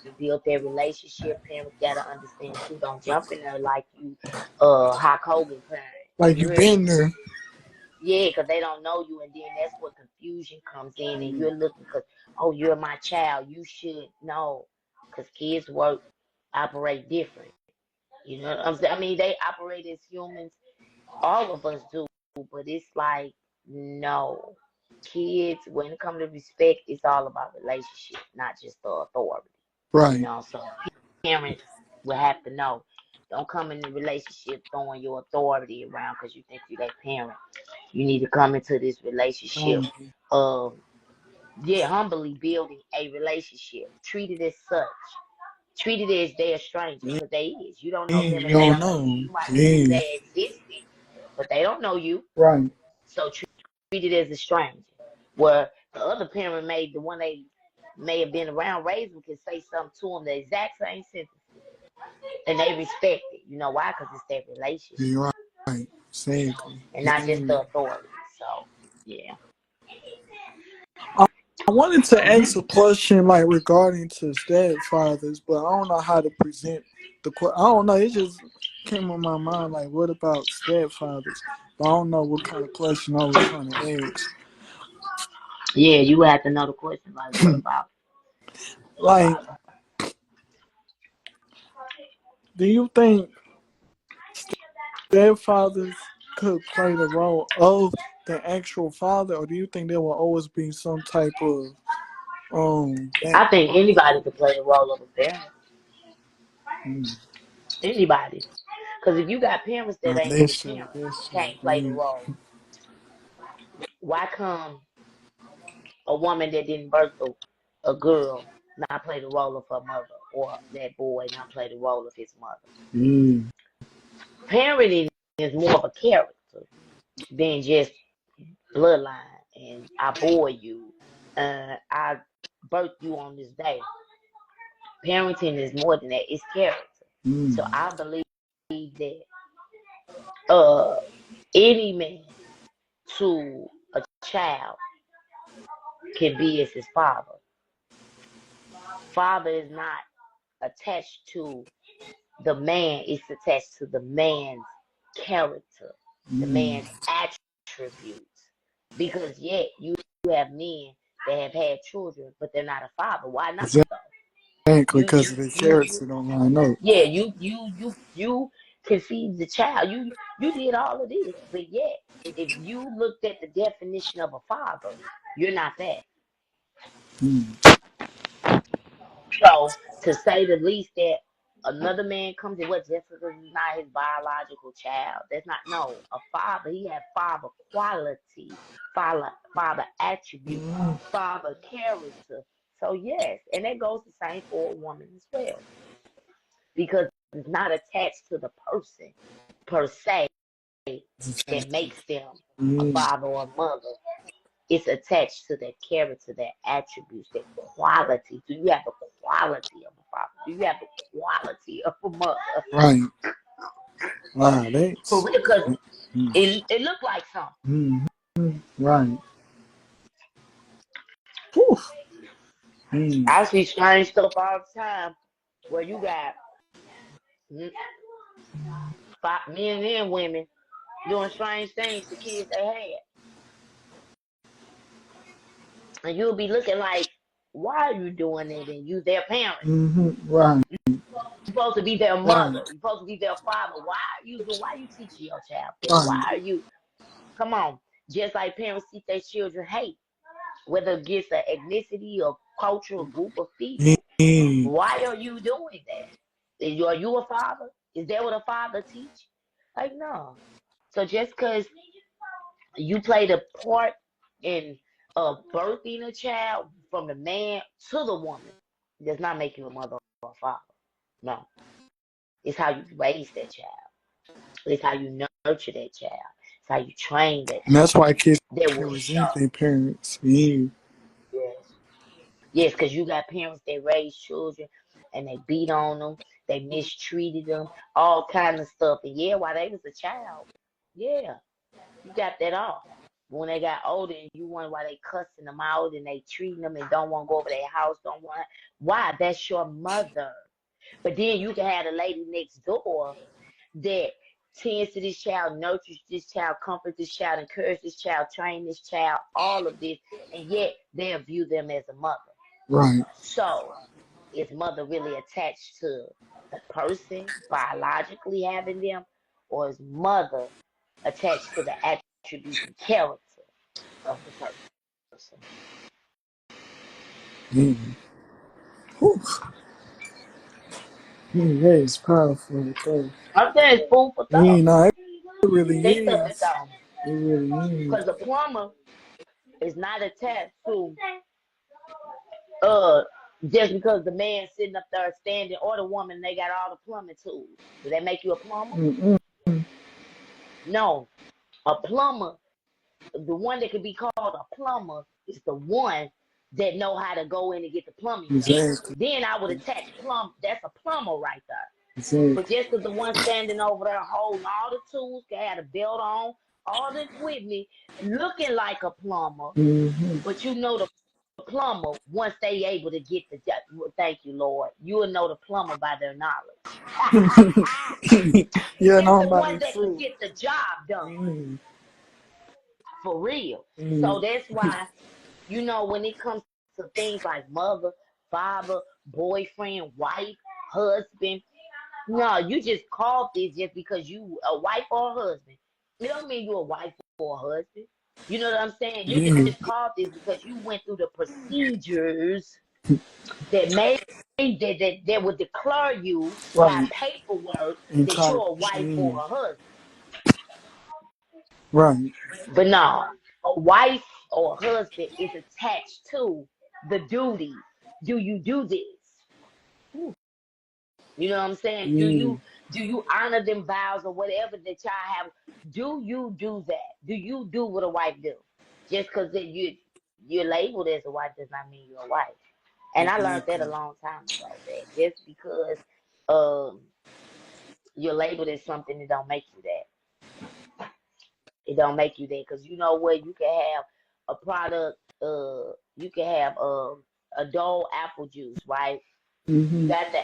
and build their relationship, parents gotta understand too. Don't jump in there like you Hulk Hogan parent. Like You you hear me? been there. Yeah, because they don't know you, and then that's where confusion comes in, and you're looking because, oh, you're my child. You should know, because kids work. operate different. You know what I'm saying? I mean, they operate as humans. All of us do, but it's like, no. Kids, when it comes to respect, it's all about relationship, not just the authority. You Right. know, so parents will have to know. Don't come in the relationship throwing your authority around because you think you're their parent. You need to come into this relationship of, yeah, humbly building a relationship. Treat it as such. Treat it as they're strangers because they is. You don't know them You and they don't don't know you. know. You might believe Yeah. they existed, but they don't know you. Right. So treat it as a stranger. Where the other parent the one they may have been around raising can say something to them the exact same sentence and they respect it. You know why? Because it's their relationship You're right. Exactly. and not just Yeah. the authority. So yeah. I wanted to ask a question like regarding to stepfathers, but I don't know how to present the question. I don't know. It just came on my mind like, what about stepfathers? But I don't know what kind of question I was trying to ask. Yeah, you have to know the question like what about a Like, father? do you think stepfathers could play the role of the actual father, or do you think there will always be some type of that? I think anybody could play the role of a parent. Mm, Anybody. Because if you got parents that ain't even that's true. parents, That's true. can't play the Yeah. role, why come a woman that didn't birth a girl not play the role of her mother, or that boy not play the role of his mother? Yeah. Parenting is more of a character than just bloodline. And I bore you. I birthed you on this day. Parenting is more than that. It's character. So Mm, I believe that uh any man to a child can be as his father. Father is not attached to the man, it's attached to the man's character, the man's mm. attributes. Because yet you have men that have had children, but they're not a father. Why not though? Exactly, You because you of the you character don't line up. yeah, you conceived the child. You did all of this, but yet if you looked at the definition of a father, you're not that. Mm. So to say the least that another man comes in, what just because he's not his biological child, that's not no a father. He had father quality, father attribute, Mm. father character. So yes, and that goes the same for a woman as well, because it's not attached to the person per se that makes them a Mm. father or a mother. It's attached to their character, their attributes, their quality. Do you have the quality of a father? Do you have the quality of a mother? Right. Wow, For that's real, because mm. it looked like something. Mm. Right. Whew. Mm. I see strange stuff all the time where you got mm, men and women doing strange things to kids they had. And you'll be looking like, why are you doing it? And you their parent. Mm-hmm. Right. You're supposed to be their Right. mother. You're supposed to be their father. Why are you teaching your child that? Why Right. are you come on? Just like parents teach their children hate, whether against an ethnicity or culture or group of people. Yeah. Why are you doing that? Are you a father? Is that what a father teach? Like no. So just because you played a part in birthing a child from the man to the woman does not make you a mother or a father. No. It's how you raise that child. It's how you nurture that child. It's how you train that And that's child. why kids That can will resent show. their parents. Yeah. Yes. Yes, because you got parents that raise children and they beat on them, they mistreated them, all kind of stuff. And yeah, while they was a child, yeah, you got that off. When they got older and you wonder why they cussing them out and they treating them and don't want to go over their house, don't want why? That's your mother. But then you can have a lady next door that tends to this child, nurtures this child, comforts this child, encourages this child, train this child, all of this, and yet they'll view them as a mother. Right. So is mother really attached to? the person biologically having them, or is mother attached to the attributes and character of the person? Mm. Whew. That is powerful. Okay. I'm saying it's food for thought. No, it really They stuff it is. down. It really is. Because the plumber is not attached to uh just because the man sitting up there standing, or the woman, they got all the plumbing tools. Do that make you a plumber? Mm-mm. No. A plumber, the one that could be called a plumber, is the one that know how to go in and get the plumbing done. Exactly. Then I would attach that's a plumber right there. Exactly. But just because the one standing over there holding all the tools, had a belt on, all the equipment, looking like a plumber, Mm-hmm. but you know the plumber, once they able to get the job. Well, thank you, Lord. You will know the plumber by their knowledge. Yeah, It's no, the about one the that can fruit. get the job done. Mm. For real. So Mm. that's why, when it comes to things like mother, father, boyfriend, wife, husband, no, you just called this just because you a wife or a husband. It don't mean you a wife or a husband. You know what I'm saying? You Mm. just called this because you went through the procedures that made that would declare you by Right. paperwork In that you're college. a wife or Mm. a husband. Right. But no, a wife or a husband is attached to the duty. Do you do this? You know what I'm saying? Do Mm. you honor them vows or whatever that y'all have? Do you do that? Do you do what a wife do? Just because you're labeled as a wife does not mean you're a wife. And I learned that a Exactly. long time ago. That just because um you're labeled as something, it don't make you that. It don't make you that, because you know what? You can have a product. You can have a Dole apple juice, right? You Mm-hmm. got the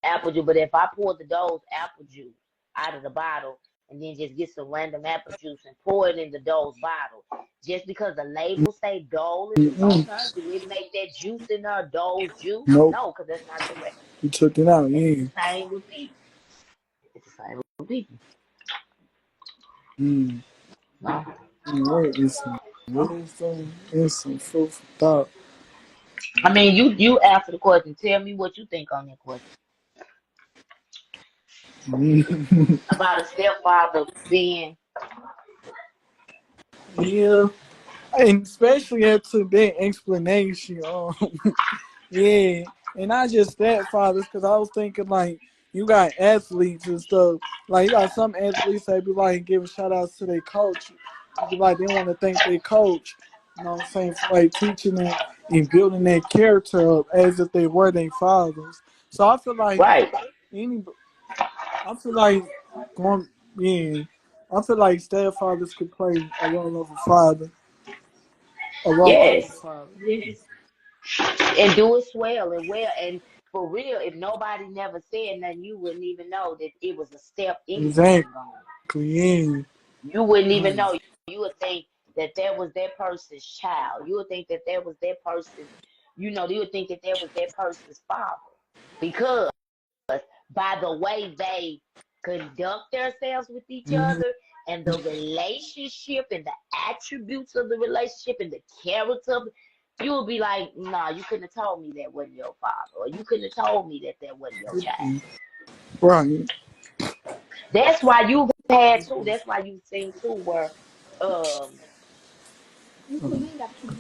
apple juice, but if I pour the Dole's apple juice out of the bottle and then just get some random apple juice and pour it in the Dole's bottle, just because the label say Dole is on Mm-mm. there, do it make that juice in there Dole's juice? Nope. No, because that's not correct. You took it out. And it's Yeah. the same with people. It's the same with people. Mm. No. What is some wisdom and some food for thought? I mean, you answer the question. Tell me what you think on that question Mm. about a stepfather being. Yeah. And especially after that explanation. Yeah, and not just stepfathers, because I was thinking like you got athletes and stuff. Like you got some athletes that be like giving shout outs to their coach. You be like they want to thank their coach. You know what I'm saying, for like teaching them and building their character up as if they were their fathers. So I feel like Right. any, I feel like going, yeah, I feel like stepfathers could play a role of a father, a role of a Yes. father. Yes. And do it well and well. And for real, if nobody never said nothing, you wouldn't even know that it was a step anything Exactly. on. Yeah. You wouldn't even Right. know. You would think that that was that person's child. You would think that that was that person's, you would think that that was that person's father. Because by the way they conduct themselves with each Mhm. other and the relationship and the attributes of the relationship and the character of, you would be like, nah, you couldn't have told me that wasn't your father, or you couldn't have told me that that wasn't your child. Right. That's why you've had too. That's why you've seen too where um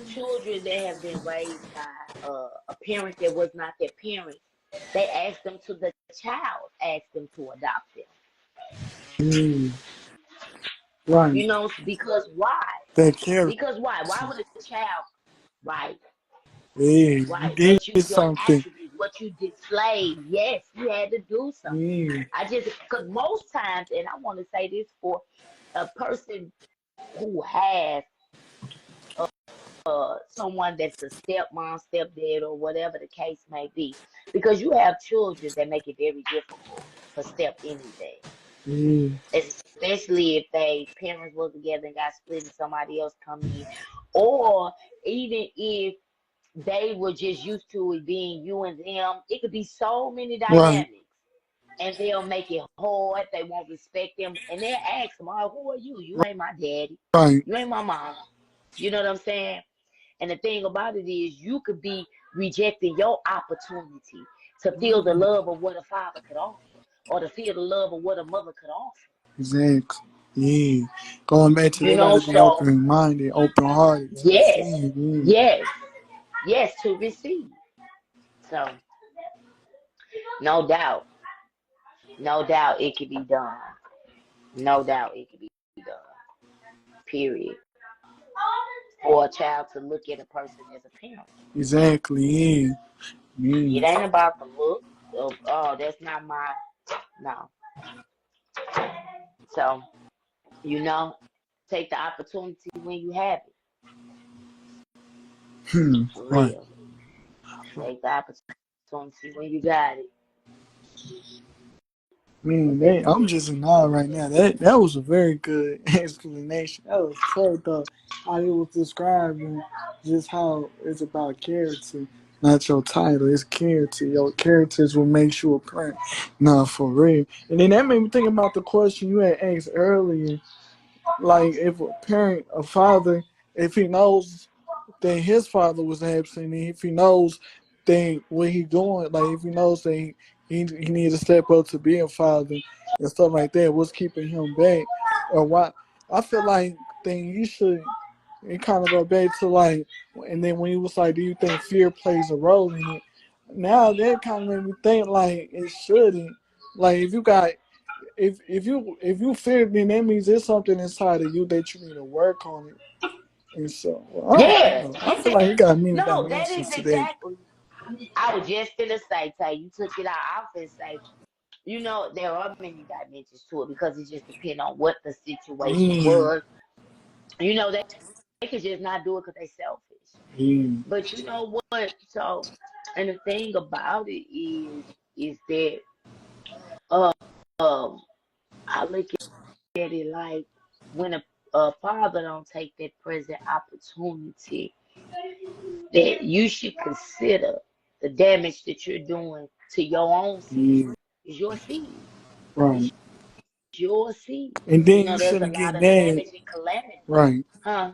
children that have been raised by a parent that was not their parent, they ask them to the child, ask them to adopt them. Mm. Right. Because why? That character. Because why? Why would a child, right, Yeah, you right, did your something. attributes, what you displayed, yes, you had to do something. Yeah. Because most times, and I want to say this for a person who has someone that's a stepmom, stepdad, or whatever the case may be, because you have children that make it very difficult to step anything, Yeah. especially if they parents was together and got split and somebody else come in, or even if they were just used to it being you and them. It could be so many Right. dynamics and they'll make it hard. They won't respect them, and they'll ask them, "Oh, who are you? You ain't my daddy. Right. You ain't my mom." You know what I'm saying? And the thing about it is, you could be rejecting your opportunity to feel the love of what a father could offer, or to feel the love of what a mother could offer. Exactly. Yeah. Going back to You they know, gotta be so open minded, open hearted to yes, receive. Yeah. yes, yes, to receive. So no doubt, no doubt it can be done. No doubt it can be done. Period. For a child to look at a person as a parent. Exactly. Yeah. It Yeah. ain't about the look of, oh, that's not my, no. So, you know, take the opportunity when you have it. For Right. real. Take the opportunity when you got it. Man, I'm just in awe right now. That was a very good explanation. That was so dope. How it was describing just how it's about character, not your title. It's character. Your characters will make you a parent. Nah, for real. And then that made me think about the question you had asked earlier. Like, if a parent, a father, if he knows that his father was absent, and if he knows that where he going, like if he knows that he need to step up to be a father and stuff like that, what's keeping him back, or why? I feel like then you should. It kind of go back to like, and then when he was like, "Do you think fear plays a role in it?" Now that kind of made me think like it shouldn't. Like if you got if you fear, then that means there's something inside of you that you need to work on it. And so, well, I don't Yeah. know. I feel like it got many No, that dimensions is today. exactly. I was just gonna say, Tay, you took it out. I was gonna say, you know, there are many dimensions to it because it just depends on what the situation Mm, was. You know, they could just not do it because they selfish. mm, But you know what? So, and the thing about it is that um, I look at it like when a father don't take that present opportunity, that you should consider the damage that you're doing to your own seed. mm, It's your seed. right. It's your seed. And You then you know, there's a shouldn't get lot of mad. damage and calamity. Right. Huh?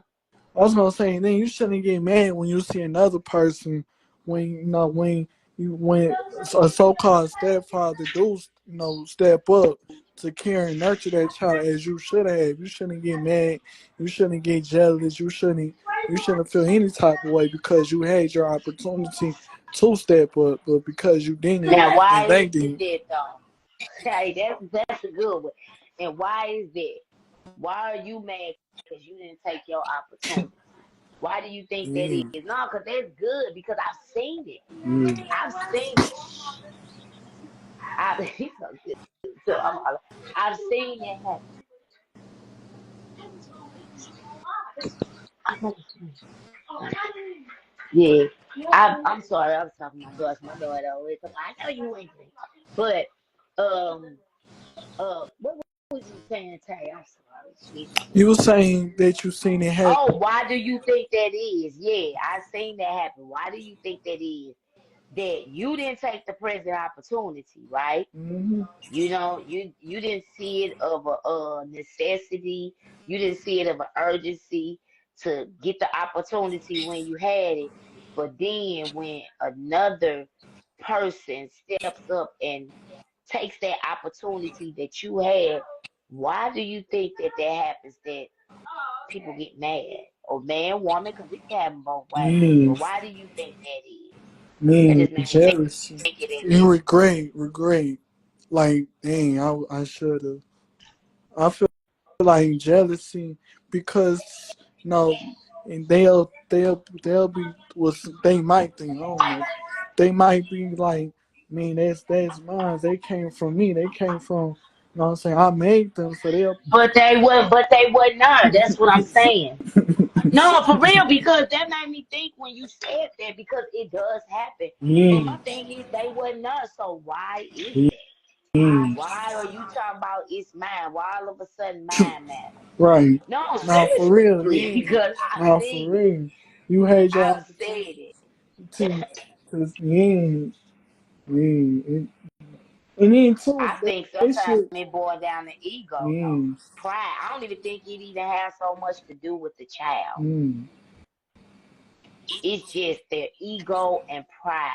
I was gonna say, and then you shouldn't get mad when you see another person when when a so-called stepfather do step up to care and nurture that child as you should have. You shouldn't get mad. You shouldn't get jealous. You shouldn't feel any type of way because you had your opportunity to step up, but because you didn't Now, and why they is didn't. that though? Hey, that's a good one. And why is that? Why are you mad because you didn't take your opportunity? Why do you think that Yeah, is? No, because that's good because I've seen it. yeah. I've seen it. He's so good. So I've seen it happen. Yeah, I'm sorry. I was talking to my daughter. My daughter always come. I know you ain't drink, but um what was you saying, Tay? I'm sorry, Jesus. You were saying that you seen it Oh, happen. why do you think that is? Yeah, I seen that happen. Why do you think that is? That you didn't take the present opportunity, right? Hmm. You know, you didn't see it of a necessity. You didn't see it of an urgency to get the opportunity when you had it. But then when another person steps up and takes that opportunity that you had, why do you think that that happens? That people get mad, or man, woman, because it can happen both ways. Mm. But why do you think that is? That Me, just made me jealousy, think it in and there. regret. Like, dang, I should have. I feel like jealousy because and they'll be was they might think, I don't know, they might be like, man, that's mine. They came from me. They came from, what I'm saying, I made them, so they'll. But they were not. That's what I'm saying. No, for real, because that made me think when you said that, because it does happen. But Yeah, my thing is, they were not. So why is yeah, that? yeah. Why are you talking about it's mine? Why all of a sudden mine matter? Right. No, Now for real, seriously, yeah. because I've Now for seen it. real, you had your I've seen opportunity it. to, yeah, yeah. And then too, I think they sometimes should. it boils down to ego though. Mm, Pride. I don't even think it even has so much to do with the child. mm. It's just their ego and pride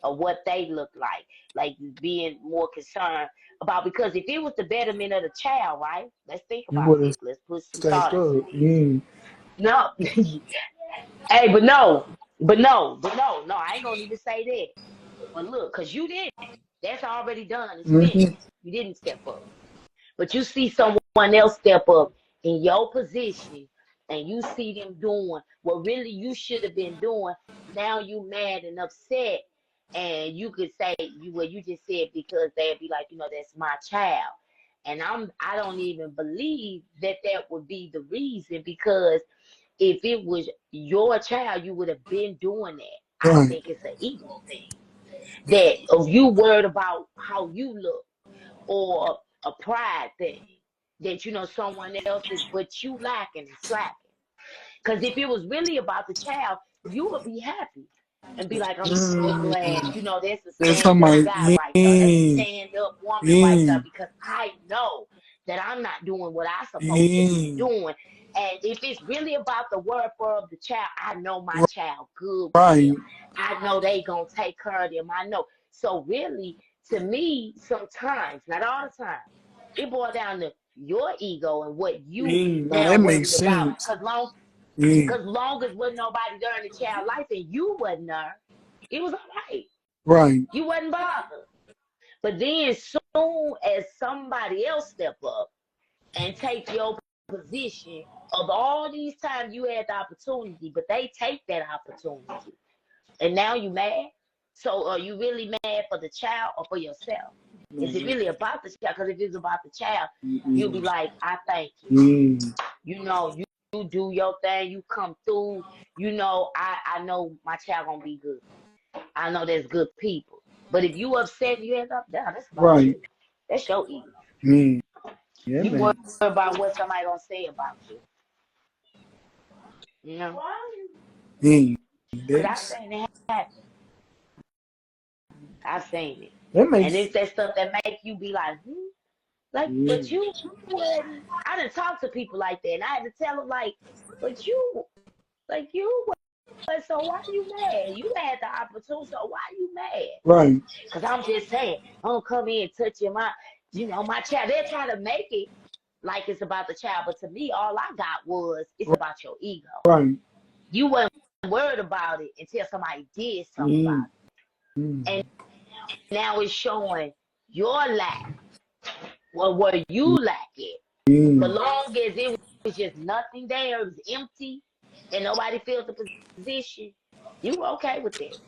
of what they look like being more concerned about. Because if it was the betterment of the child, right? Let's think You about would have this. Let's put some stepped thought into up. this. Mm, No, hey, but no. I ain't gonna even say that. But look, cause you didn't. That's already done. It's mm-hmm. finished. You didn't step up. But you see someone else step up in your position and you see them doing what really you should have been doing. Now you mad and upset. And you could say what you just said, because they'd be like, that's my child. And I don't even believe that would be the reason, because if it was your child, you would have been doing that. I Right. think it's an ego thing. That if you worried about how you look, or a pride thing, that someone else is, but you lacking and slacking. Because if it was really about the child, you would be happy and be like, I'm so glad, Mm. that's a There's stand up somebody. guy right there. That's a Yeah, stand up woman right there, yeah, because I know that I'm not doing what I'm supposed to be yeah. doing. And if it's really about the welfare of the child, I know my child good with Right. them. I know they gonna take care of them. I know. So really, to me, sometimes, not all the time, it boils down to your ego and what you Yeah. Now now that makes worried about. sense. Yeah. Cause long as wasn't nobody during the child life and you wasn't there, it was all right. Right. You wasn't bothered. But then soon as somebody else step up and take your position of all these times you had the opportunity, but they take that opportunity, and now you mad. So are you really mad for the child or for yourself? Is it really about the child? Because if it's about the child, you'll be like, I thank you. Mm. You do your thing, you come through. I know my child gonna be good. I know there's good people. But if you upset and you end up down, that's about Right. you. That's your ego. Mm. Yeah, You worry man. about what somebody gonna say about you. You know? Mm. But I've seen it happen. I've seen it. That And makes. it's that stuff that make you be like, like, but you wouldn't. I done talk to people like that, and I had to tell them, but you would. So why you mad? You had the opportunity, so why you mad? Right. Because I'm just saying, I don't come in and touch my child. They're trying to make it like it's about the child, but to me, all I got was it's about your ego. Right. You weren't worried about it until somebody did something Mm. about it. Mm. And now it's showing your lack, well, where you lack it. But long as it was just nothing there, it was empty, and nobody filled the position, you were okay with that.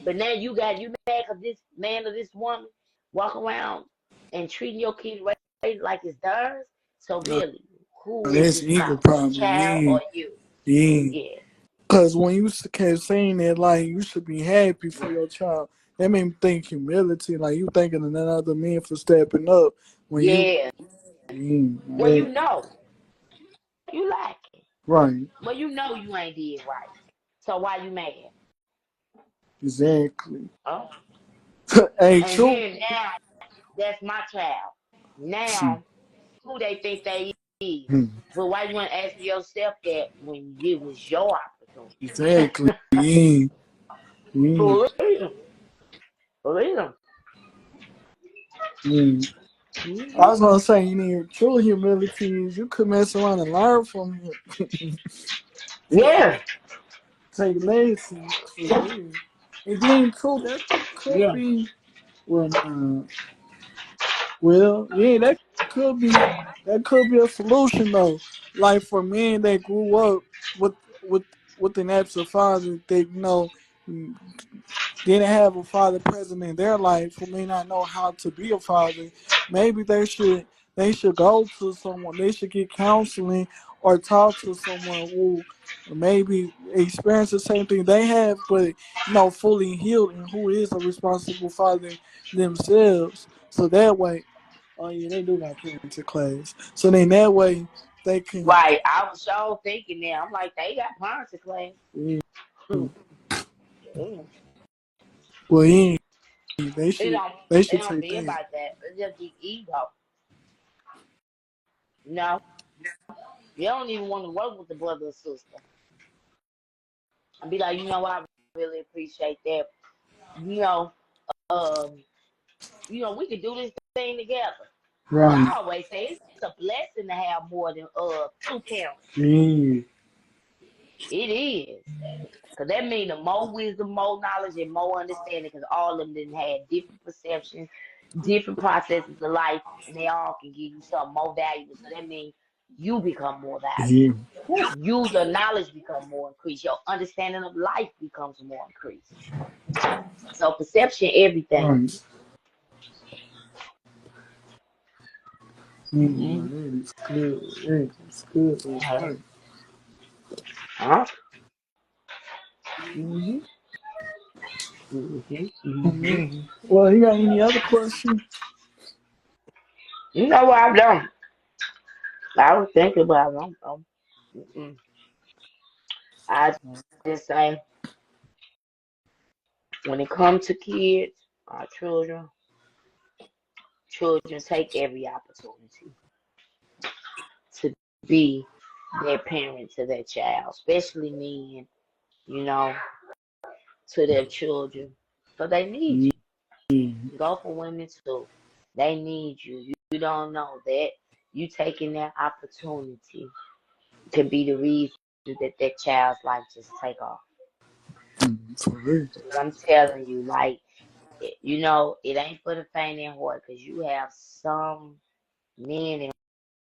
But now you mad because this man or this woman walk around and treating your kid like it's theirs. So really, who is That's this ego about, the problem. child Yeah. or you? Yeah. Yeah. Because when you kept saying that, like, you should be happy for your child, that made me think humility. Like, you thanking another man for stepping up. When you. Yeah. Well, Yeah, you like it. right. Well, you ain't did right. So why you mad? Exactly. Oh. Hey, And true. then now, that's my child. Now, who they think they is. But why you want to ask yourself that when it was your opportunity? Exactly. Yeah. Yeah. For real. For real. Yeah. I was gonna say, true humility is you could mess around and learn from him. Yeah. Take lessons for real. And then too, that could Yeah. be yeah, that could be a solution though. Like for men that grew up with with with an absent father, they didn't have a father present in their life who may not know how to be a father. Maybe they should go to someone. They should get counseling or talk to someone who maybe experience the same thing they have, but fully healed and who is a responsible father themselves. So that way, oh yeah, they do got parenting class. So then that way they can. Right. I was sure thinking that. I'm like, they got parents to claim. Yeah. Yeah. Well, yeah. They It should don't they it should don't take be that. about that. It's just the ego. No, you don't even want to work with the brother or sister and be like, I really appreciate that. You know, um, we could do this thing together. But Right. I always say it's a blessing to have more than two parents. Yeah. It is. Because that means the more wisdom, more knowledge, and more understanding, because all of them didn't have different perceptions, different processes of life, and they all can give you something more valuable. So that means you become more Yeah. valuable. Your knowledge become more increased. Your understanding of life becomes more increased. So perception, everything. Right. Yeah, Mm-hmm. that is good. That is good. It's right. Huh? Mm-hmm. Mm-hmm. Mm-hmm. Well, you got any other questions? You know what I've done? I was thinking about it. Mm-mm. I just say, when it comes to kids, our children take every opportunity to be their parent to their child, especially men, you know, to their children. So they need Yeah. you. Go for women too. They need you. You don't know that you taking that opportunity can be the reason that that child's life just take off. For real. But I'm telling you, like, it ain't for the faint and heart, because you have some men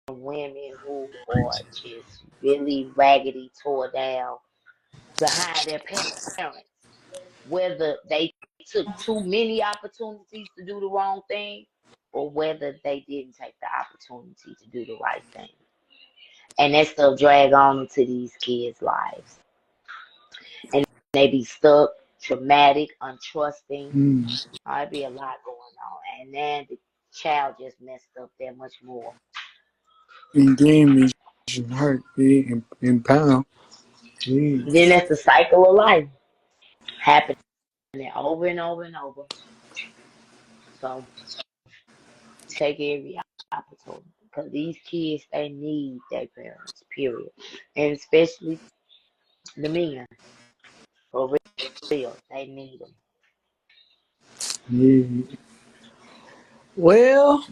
and women who are just really raggedy, tore down behind their parents, whether they took too many opportunities to do the wrong thing or whether they didn't take the opportunity to do the right thing. And that stuff drag on into these kids' lives. And they be stuck, traumatic, untrusting. Mm. I'd be a lot going on. And then the child just messed up that much more. And damage and hurt. Yeah. And pound. Yeah. Then that's the cycle of life happening over and over and over. So take every opportunity, because these kids, they need their parents, period. And especially the men, for real, they need them. Yeah. Well,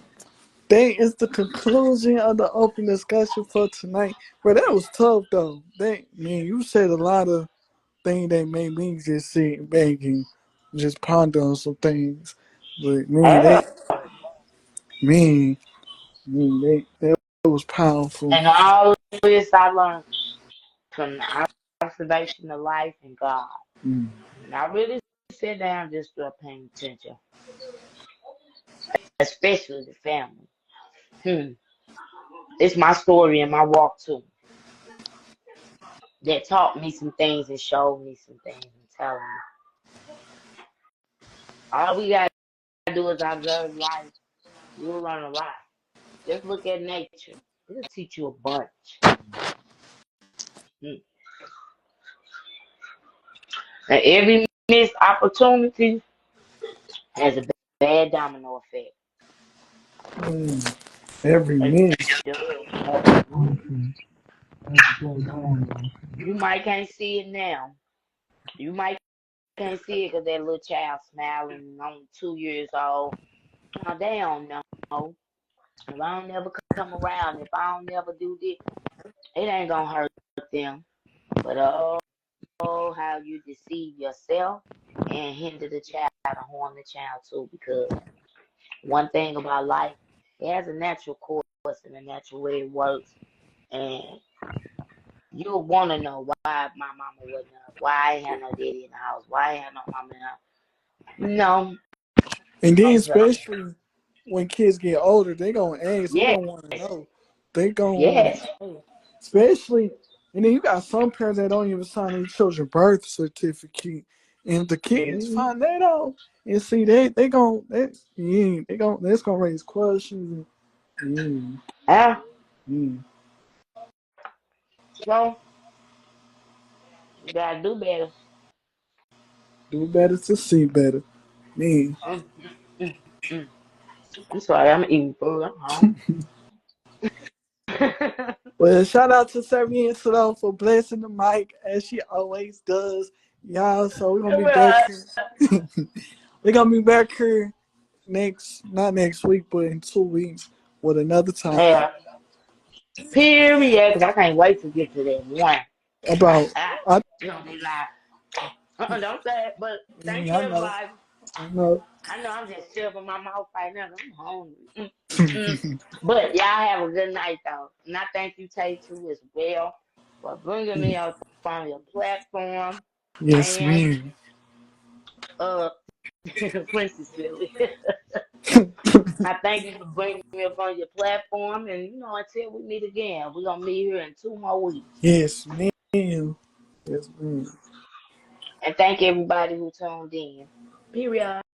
that is the conclusion of the open discussion for tonight. But that was tough though. That man, you said a lot of things that made me just sit back and just ponder on some things. But man, Yeah. man, that was powerful. And all this I learned from the observation of life and God. Mm. And I really sit down just start paying attention, especially the family. Hmm. It's my story and my walk too that taught me some things and showed me some things and telling me. All we gotta do is observe life. You'll learn a lot. Just look at nature. It'll teach you a bunch. Hmm. And every missed opportunity has a bad domino effect. Mm. Every It minute. does. You might can't see it now. You might can't see it because that little child smiling on 2 years old. Now they don't know. If I don't never come around, if I don't never do this, it ain't gonna hurt them. But how you deceive yourself and hinder the child and harm the child too. Because one thing about life, it has a natural course and a natural way it works. And you'll want to know why my mama wasn't up, why I ain't had no daddy in the house, why I ain't had no mama in the house. No, And then observe. especially when kids get older, they gonna ask, they Yes, gonna wanna know. They gonna wanna yes. know. Especially and then you got some parents that don't even sign their children birth certificate. And if the kids Mm-hmm. find that out and see they gon' yeah, they gon' that's gonna raise questions and Yeah. yeah. So you gotta do better. Do better to see better. man. Mm, mm, mm. I'm sorry, I'm eating food. I'm hungry. Well, shout out to Serbian Slow for blessing the mic as she always does, y'all. So we're gonna be back Right. here. We're gonna be back here not next week, but in 2 weeks with another topic Yeah. Period. Because I can't wait to get to that one. about. I, You don't be like, don't say it. But thank you, I know, everybody. I know. I know I'm just shoving my mouth right now. I'm hungry. But y'all have a good night, though. And I thank you, Tay, too, as well, for bringing me up on your platform. Yes, And ma'am. uh, Princess Philly. I thank you for bringing me up on your platform. And, until we meet again, we're going to meet here in 2 more weeks. Yes, ma'am. Yes, ma'am. And thank everybody who tuned in. Period.